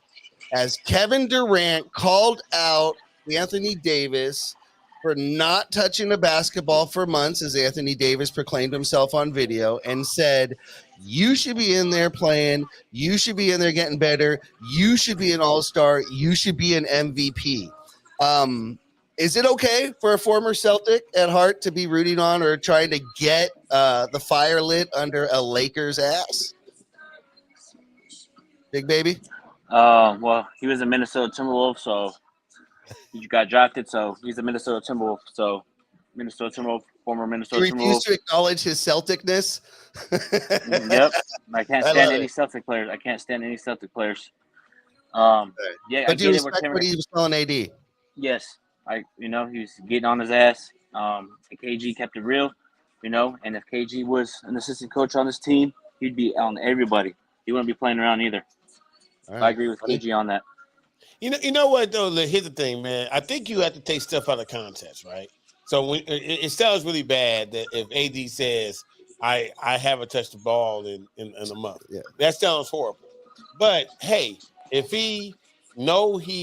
As Kevin Durant called out Anthony Davis for not touching a basketball for months, as Anthony Davis proclaimed himself on video and said, you should be in there playing. You should be in there getting better. You should be an all-star. You should be an MVP. Is it okay for a former Celtic at heart to be rooting on or trying to get the fire lit under a Lakers ass? Big baby? Well, he was a Minnesota Timberwolf, so he got drafted. So he's a Minnesota Timberwolf. So Minnesota Timberwolf, former Minnesota He Timberwolf. refused to acknowledge his Celticness. Yep, I can't I stand love any it. Celtic players. Yeah, I But do you get it. respect what he was telling AD? Yes, he was getting on his ass. KG kept it real, and if KG was an assistant coach on this team, he'd be on everybody. He wouldn't be playing around either. All right. I agree with KG on that. You know what though? Here's the thing, man. I think you have to take stuff out of context, right? So when it sounds really bad that if AD says I haven't touched the ball in a month, Yeah. that sounds horrible. But hey, if he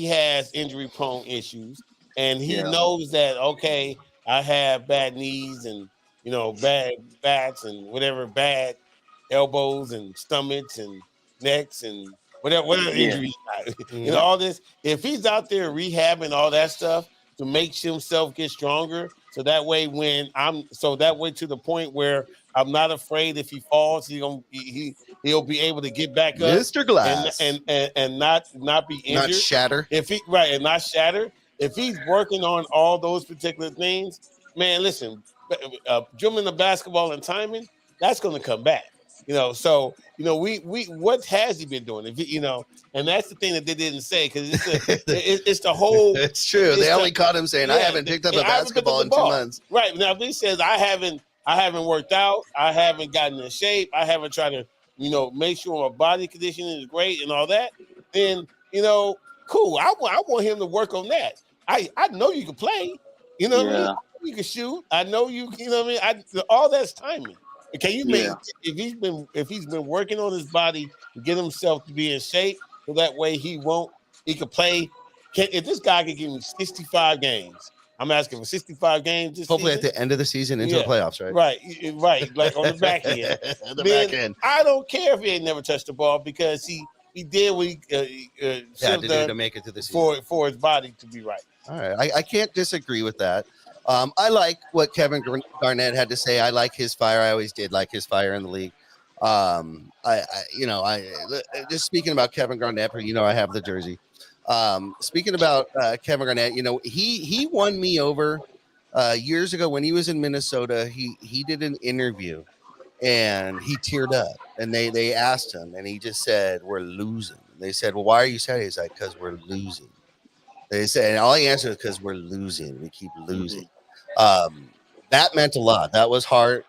has injury prone issues and he knows that okay, I have bad knees and bad backs and whatever, bad elbows and stomachs and necks and whatever injuries, all this. If he's out there rehabbing all that stuff to make himself get stronger, so that way to the point where I'm not afraid if he falls, he'll be able to get back up, Mr. Glass, and not be injured, not shatter. And not shatter. If he's working on all those particular things, man, listen, dribbling the basketball and timing, that's going to come back. So we what has he been doing? And that's the thing that they didn't say because it's the whole. It's true. They only caught him saying, "I haven't picked up a basketball in 2 months." Right now, if he says, "I haven't worked out, I haven't gotten in shape, I haven't tried to make sure my body conditioning is great and all that," then cool. I want him to work on that. I know you can play. What I mean? You can shoot. I know you. What I mean? All that's timing. Can you make if he's been working on his body to get himself to be in shape so that way he can play? If this guy can give me 65 games, I'm asking for 65 games this Hopefully season. at the end of the season into the playoffs, right? Right, like on the back end. Back end. I don't care if he ain't never touched the ball because he did what he had to do to make it to the season for his body to be right. All right, I can't disagree with that. I like what Kevin Garnett had to say. I like his fire. I always did like his fire in the league. I just speaking about Kevin Garnett, I have the jersey. Speaking about Kevin Garnett, he won me over years ago when he was in Minnesota, he did an interview and he teared up. And they asked him, and he just said, "We're losing." They said, "Well, why are you sad?" He's like, "Because we're losing." They said, and all he answered was, "Because we're losing. We keep losing." That meant a lot. That was heart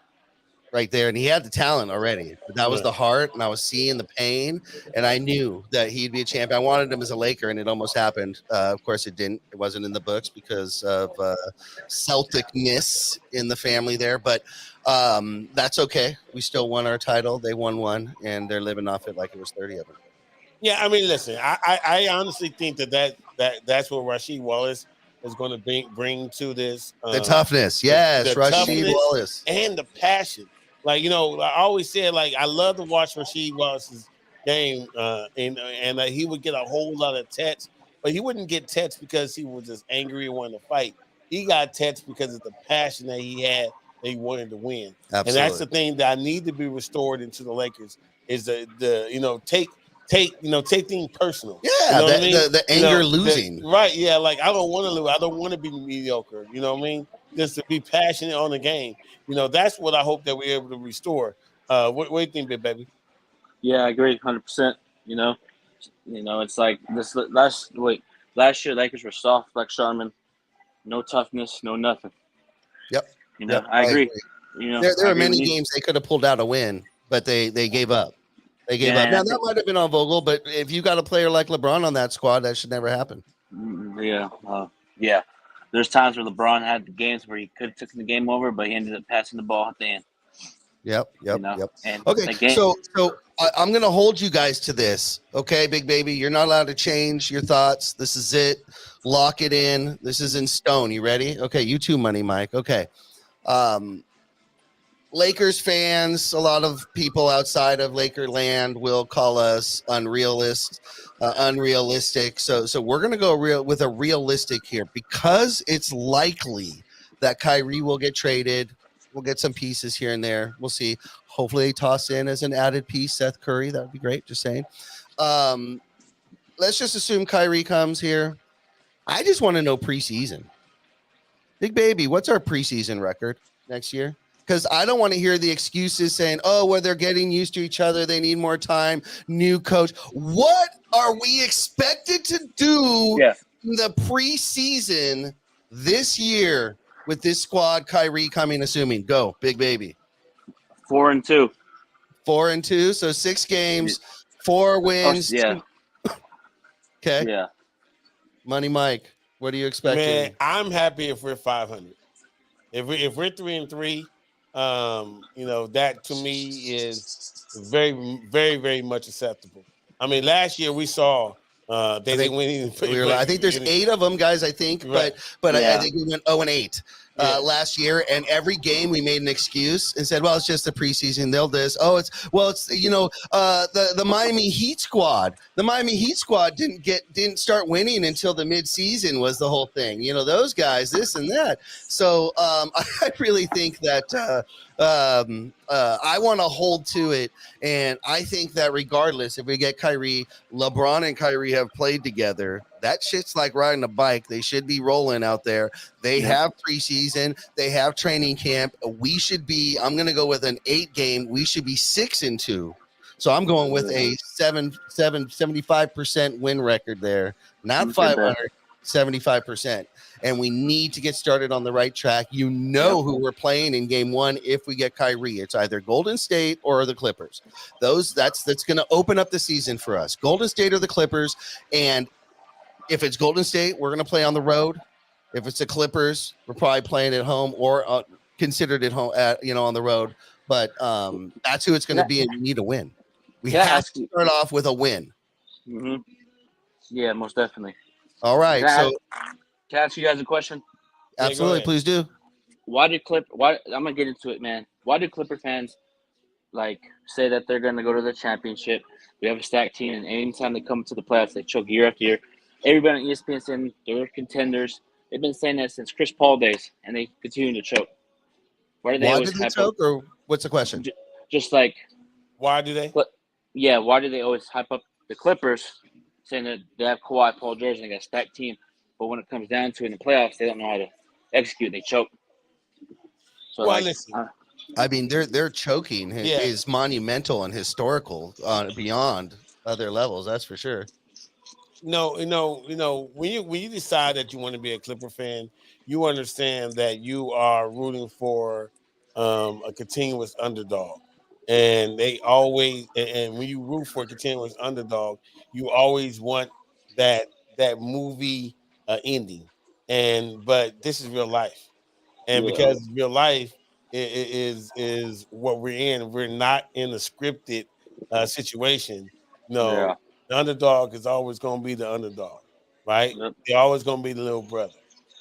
right there. And he had the talent already, but that was the heart. And I was seeing the pain, and I knew that he'd be a champion. I wanted him as a Laker, and it almost happened. Of course, it didn't. It wasn't in the books because of Celtic-ness in the family there. But that's okay. We still won our title. They won one, and they're living off it like it was 30 of them. Yeah, I mean, listen, I honestly think that's what Rasheed Wallace is going to bring to this. The toughness, yes, the Rasheed toughness Wallace, and the passion. Like, I always said, like, I love to watch Rasheed Wallace's game, and he would get a whole lot of texts, but he wouldn't get texts because he was just angry and wanted to fight. He got texts because of the passion that he had, that he wanted to win. Absolutely. And that's the thing that I need to be restored into the Lakers is take things personal. Yeah, you know what I mean? the anger losing. Right, yeah, like I don't want to lose. I don't want to be mediocre. You know what I mean? Just to be passionate on the game. That's what I hope that we're able to restore. What do you think, big baby? Yeah, I agree, 100%. It's like this last year Lakers were soft like Sharman, no toughness, no nothing. Yep. I agree. There were many games they could have pulled out a win, but they gave up. They gave up. Now that might have been on Vogel, but if you got a player like LeBron on that squad, that should never happen. Yeah. There's times where LeBron had the games where he could have taken the game over, but he ended up passing the ball at the end. Yep. And Okay, so I'm going to hold you guys to this. Okay, big baby, you're not allowed to change your thoughts. This is it. Lock it in. This is in stone. You ready? Okay, you too, Money Mike. Okay. Lakers fans, a lot of people outside of Lakerland will call us unrealistic. So we're going to go with a realistic here because it's likely that Kyrie will get traded. We'll get some pieces here and there. We'll see. Hopefully they toss in as an added piece Seth Curry. That would be great. Just saying. Let's just assume Kyrie comes here. I just want to know preseason. Big baby, what's our preseason record next year? Because I don't want to hear the excuses saying, "Oh, well, they're getting used to each other. They need more time. New coach." What are we expected to do in the preseason this year with this squad? Kyrie coming, assuming go big baby. 4-2. 4-2. So 6 games, 4 wins. Yeah. Okay. Yeah. Money Mike, what are you expecting? Man, I'm happy if we're 500. If we're 3-3. That to me is very, very, very much acceptable. I mean, last year we saw I think there's 8 of them, guys. I think, right. but I think we went 0-8 last year, and every game we made an excuse and said, "Well, it's just the preseason. They'll this. Oh, it's the Miami Heat squad. The Miami Heat squad didn't start winning until the midseason was the whole thing. Those guys, this and that. So I really think that I want to hold to it, and I think that regardless, if we get Kyrie, LeBron and Kyrie have played together. That shit's like riding a bike. They should be rolling out there. They have preseason. They have training camp. We should be. I'm going to go with an 8 game. We should be 6-2. So I'm going with a 75% win record there. Not 500, 75%. And we need to get started on the right track. Who we're playing in game 1 if we get Kyrie. It's either Golden State or the Clippers. That's going to open up the season for us. Golden State or the Clippers. And if it's Golden State, we're going to play on the road. If it's the Clippers, we're probably playing at home or considered at home, on the road. But that's who it's going to be, and we need a win. We have to start off with a win. Mm-hmm. Yeah, most definitely. All right. Can I ask you guys a question? Absolutely, please do. Why I'm gonna get into it, man. Why do Clipper fans say that they're gonna go to the championship? We have a stacked team, and anytime they come to the playoffs, they choke year after year. Everybody on ESPN saying they're contenders. They've been saying that since Chris Paul days, and they continue to choke. Why do they always choke, or what's the question? Just like why do they? Why do they always hype up the Clippers, saying that they have Kawhi, Paul George, and they got a stacked team, but when it comes down to it in the playoffs, they don't know execute. They choke. So Well, like, listen. I mean, they're choking Yeah. is monumental and historical beyond other levels. That's for sure. No, when you decide that you want to be a Clipper fan, you understand that you are rooting for a continuous underdog, and they always and when you root for a continuous underdog, you always want that movie ending, but this is real life, and Yeah. because real life is what we're in. We're not in a scripted situation. No, Yeah. the underdog is always going to be the underdog, right? Yep. They're always going to be the little brother.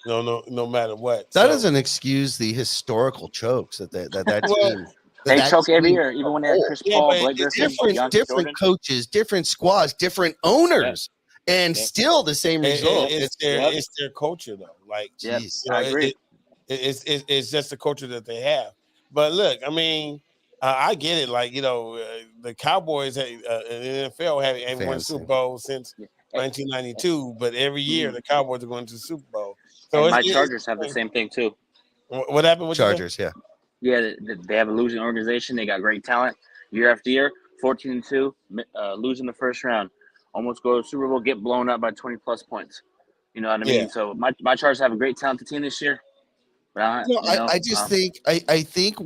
No matter what. That So, doesn't excuse the historical chokes that well, team. They that choke every team year, even when they had whole. Chris yeah, Paul, but Blake it's Griffin, DeAndre different Jordan. coaches, different squads, different owners, and Yep. still the same result. it's their culture though. Like, Yep. Jeez. I agree. it's just the culture that they have. But look, I mean, I get it. Like, the Cowboys in the NFL haven't won a Fancy. Super Bowl since 1992, but every year the Cowboys are going to the Super Bowl. So And my it's- Chargers have the same thing too. What happened with Chargers, yeah. Yeah, they have a losing organization. They got great talent year after year. 14-2, losing the first round, almost go to the Super Bowl, get blown up by 20+ points. You know what I mean? Yeah. So my Chargers have a great talented team this year. But I just think I think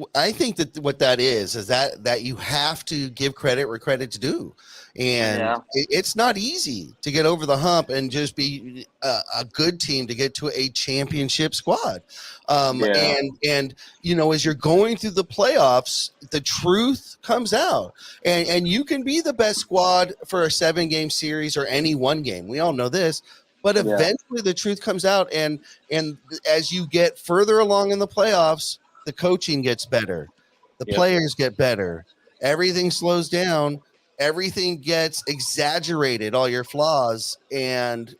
that what that is that you have to give credit where credit's due, and Yeah. it's not easy to get over the hump and just be a good team to get to a championship squad. Yeah. And as you're going through the playoffs, the truth comes out, and you can be the best squad for a 7-game series or any one game. We all know this. But Yeah. eventually the truth comes out, and as you get further along in the playoffs, the coaching gets better, the Yep. players get better, everything slows down, everything gets exaggerated, all your flaws, and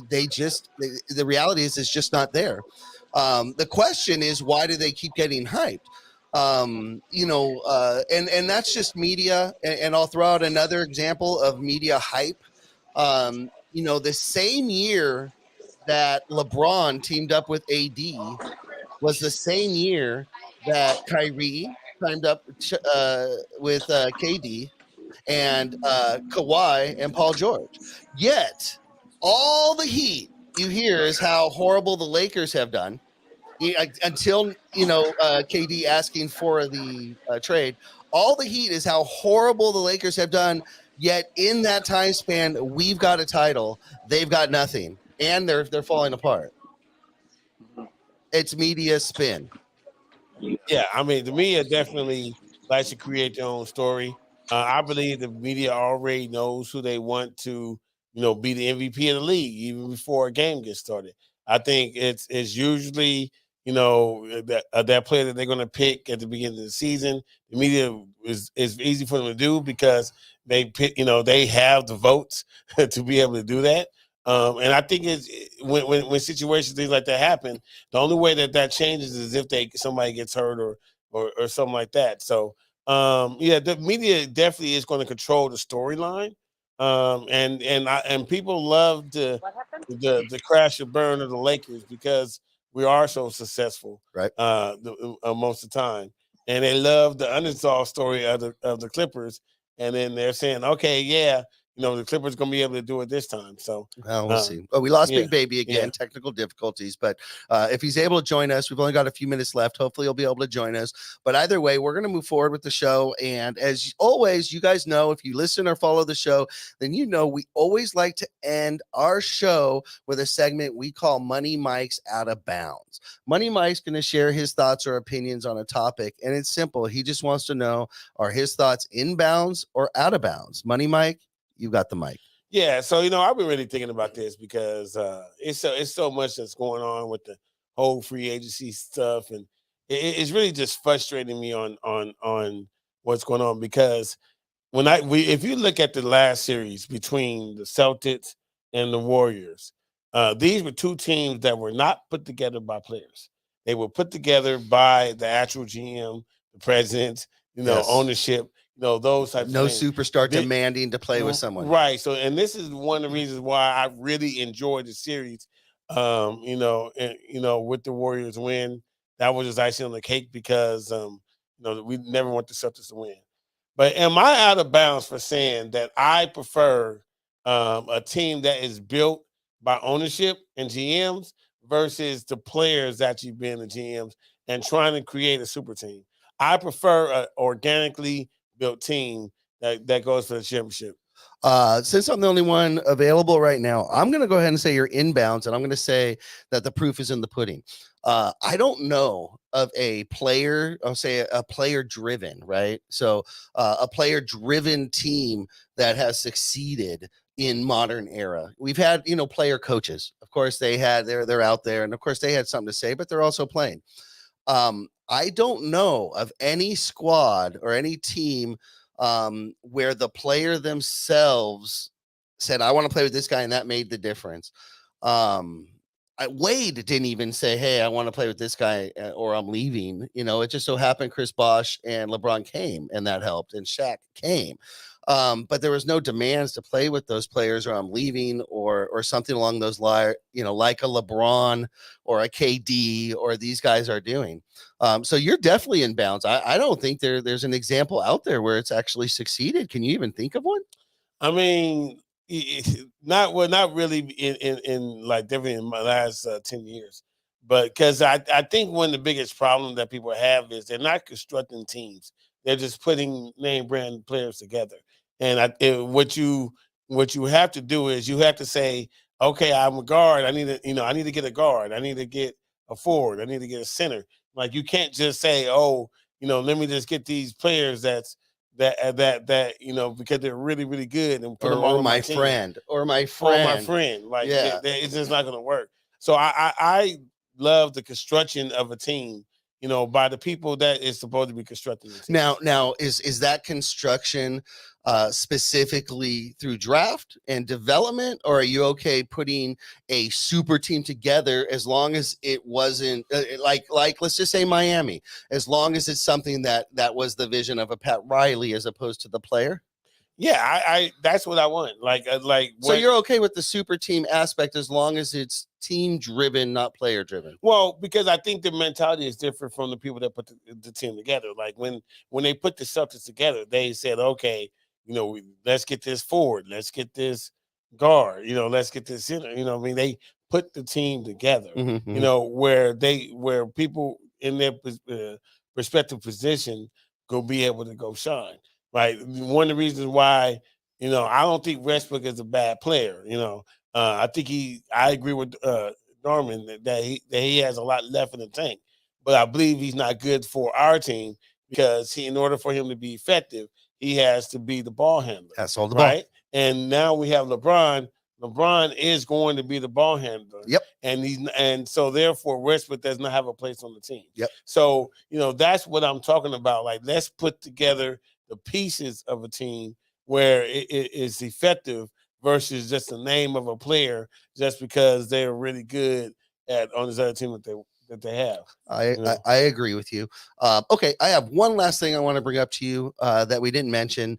the reality is it's just not there. The question is, why do they keep getting hyped? And that's just media. And I'll throw out another example of media hype. The same year that LeBron teamed up with AD was the same year that Kyrie teamed up with KD and Kawhi and Paul George. Yet, all the heat you hear is how horrible the Lakers have done until, KD asking for the trade. All the heat is how horrible the Lakers have done. Yet in that time span, we've got a title. They've got nothing, and they're falling apart. It's media spin. Yeah, I mean, the media definitely likes to create their own story. I believe the media already knows who they want to, be the MVP of the league even before a game gets started. I think it's usually, that player that they're going to pick at the beginning of the season. The media is easy for them to do because they pick, they have the votes to be able to do that. And I think it's when situations things like that happen, the only way that changes is if somebody gets hurt or something like that. So the media definitely is going to control the storyline. And people love the crash and burn of the Lakers because we are so successful, right? Most of the time, and they love the underdog story of the Clippers. And then they're saying, okay, yeah, the Clippers going to be able to do it this time. So we'll see. Oh, we lost yeah, Big Baby again, technical difficulties. But if he's able to join us, we've only got a few minutes left. Hopefully he'll be able to join us. But either way, we're going to move forward with the show. And as always, you guys know, if you listen or follow the show, then we always like to end our show with a segment we call Money Mike's Out of Bounds. Money Mike's going to share his thoughts or opinions on a topic. And it's simple. He just wants to know, are his thoughts in bounds or out of bounds? Money Mike, you got the mic. Yeah, so I've been really thinking about this because it's so much that's going on with the whole free agency stuff, and it's really just frustrating me on what's going on because if you look at the last series between the Celtics and the Warriors, these were two teams that were not put together by players. They were put together by the actual GM, the president, Yes. ownership. Those types No of things. superstar demanding to play with someone. Right. So, and this is one of the reasons why I really enjoyed the series with the Warriors win, that was just icing on the cake because we never want the Celtics to win. But am I out of bounds for saying that I prefer a team that is built by ownership and GMs versus the players actually being the GMs and trying to create a super team? I prefer an organically built team that goes for the championship. Since I'm the only one available right now, I'm going to go ahead and say you're inbounds, and I'm going to say that the proof is in the pudding. I don't know of a player, I'll say a player driven, right? So a player driven team that has succeeded in modern era. We've had, player coaches. Of course, they're out there, and of course they had something to say, but they're also playing. I don't know of any squad or any team where the player themselves said, I want to play with this guy, and that made the difference. Wade didn't even say, hey, I want to play with this guy or I'm leaving. It just so happened Chris Bosh and LeBron came, and that helped, and Shaq came. But there was no demands to play with those players or I'm leaving or something along those lines, like a LeBron or a KD or these guys are doing. So you're definitely in bounds. I don't think there's an example out there where it's actually succeeded. Can you even think of one? I mean, not really in like definitely in my last 10 years, but because I think one of the biggest problems that people have is they're not constructing teams. They're just putting name brand players together. And what you have to do is you have to say, okay, I'm a guard. I need to get a guard. I need to get a forward. I need to get a center. Like you can't just say, oh, let me just get these players that because they're really, really good and put them all on my friend team. or my friend. Like, yeah, it's just not going to work. So I love the construction of a team, by the people that is supposed to be constructing the team. Now is that construction specifically through draft and development, or are you okay putting a super team together as long as it wasn't like let's just say Miami, as long as it's something that was the vision of a Pat Riley as opposed to the player? Yeah, I that's what I want. So you're okay with the super team aspect as long as it's team driven, not player driven? Well, because I think the mentality is different from the people that put the team together. Like when they put the Celtics together, they said, okay, let's get this forward, let's get this guard, let's get this center. They put the team together. Mm-hmm. Where people in their respective position go be able to go shine. Right. One of the reasons why, I don't think Westbrook is a bad player. I think I agree with Norman that he has a lot left in the tank, but I believe he's not good for our team because in order for him to be effective, he has to be the ball handler. That's all the right. Ball. And now we have LeBron. LeBron is going to be the ball handler. Yep. And so therefore Westbrook does not have a place on the team. Yep. So, that's what I'm talking about. Like, let's put together the pieces of a team where it is effective versus just the name of a player just because they're really good on this other team that they have. I agree with you. Okay, I have one last thing I want to bring up to you that we didn't mention.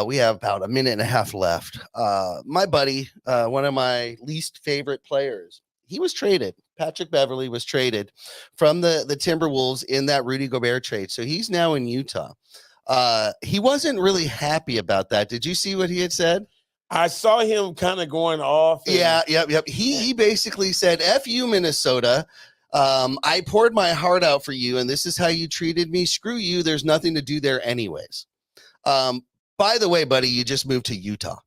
We have about a minute and a half left. My buddy, one of my least favorite players, he was traded. Patrick Beverley was traded from the Timberwolves in that Rudy Gobert trade. So he's now in Utah. He wasn't really happy about that. Did you see what he had said? I saw him kind of going off. Yep. He basically said, F you, Minnesota. I poured my heart out for you, and this is how you treated me. Screw you. There's nothing to do there anyways. By the way, buddy, you just moved to Utah.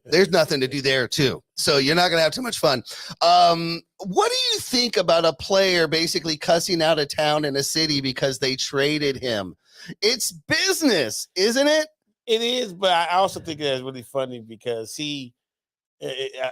There's nothing to do there too. So you're not going to have too much fun. What do you think about a player basically cussing out a town and a city because they traded him? It's business, isn't it? It is, but I also think that's really funny because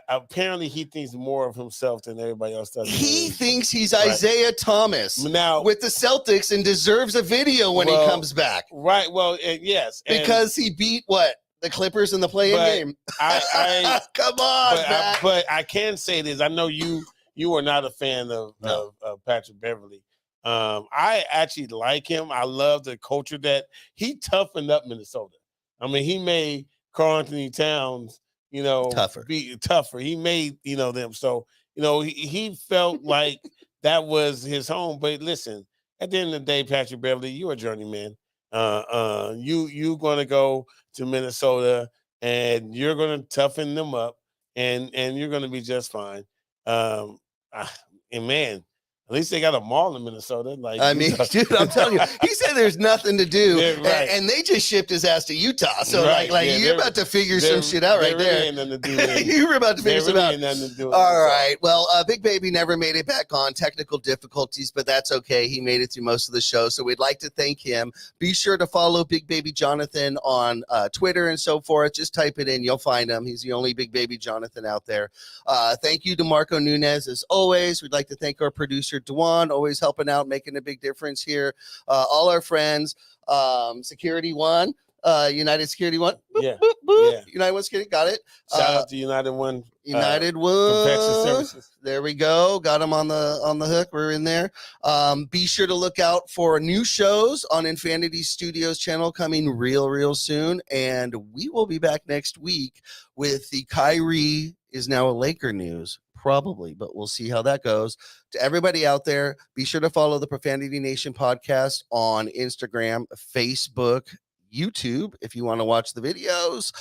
apparently he thinks more of himself than everybody else does. He thinks he's Isaiah Thomas now with the Celtics and deserves a video when he comes back. Right. Well, yes. Because he beat the Clippers in the play-in game. Come on, but I can say this. I know you are not a fan of Patrick Beverley. I actually like him. I love the culture that he toughened up Minnesota. I mean, he made Karl Anthony Towns, tougher. Be tougher. He made, them. So You know, he felt like that was his home. But listen, at the end of the day, Patrick Beverly, you're a journeyman. You're gonna go to Minnesota and you're gonna toughen them up, and you're gonna be just fine. And man, at least they got a mall in Minnesota. Like, I mean, dude, I'm telling you, he said there's nothing to do, Yeah, right. and they just shipped his ass to Utah. So Right, like yeah, you're about to figure some shit out right really there. Ain't nothing to do with it. You were about to figure some out. Ain't nothing to do with it, All so. right. Well, Big Baby never made it back on, technical difficulties, but that's okay. He made it through most of the show. So we'd like to thank him. Be sure to follow Big Baby Jonathan on Twitter and so forth. Just type it in. You'll find him. He's the only Big Baby Jonathan out there. Thank you to Marco Nunez as always. We'd like to thank our producer, Dwan, always helping out, making a big difference here. All our friends, Security One, United Security One. Boop, Yeah, boop, boop. yeah. United One Security. Got it. Shout out to United One. United Perfection One. Services. There we go. Got him on the hook. We're in there. Be sure to look out for new shows on Infinity Studios channel coming real soon. And we will be back next week with the Kyrie is now a Laker news. Probably, but we'll see how that goes. To everybody out there, be sure to follow the Profanity Nation podcast on Instagram, Facebook, YouTube, if you want to watch the videos,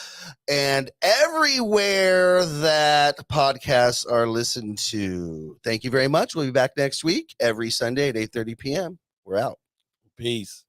and everywhere that podcasts are listened to. Thank you very much. We'll be back next week, every Sunday at 8:30 p.m. We're out. Peace.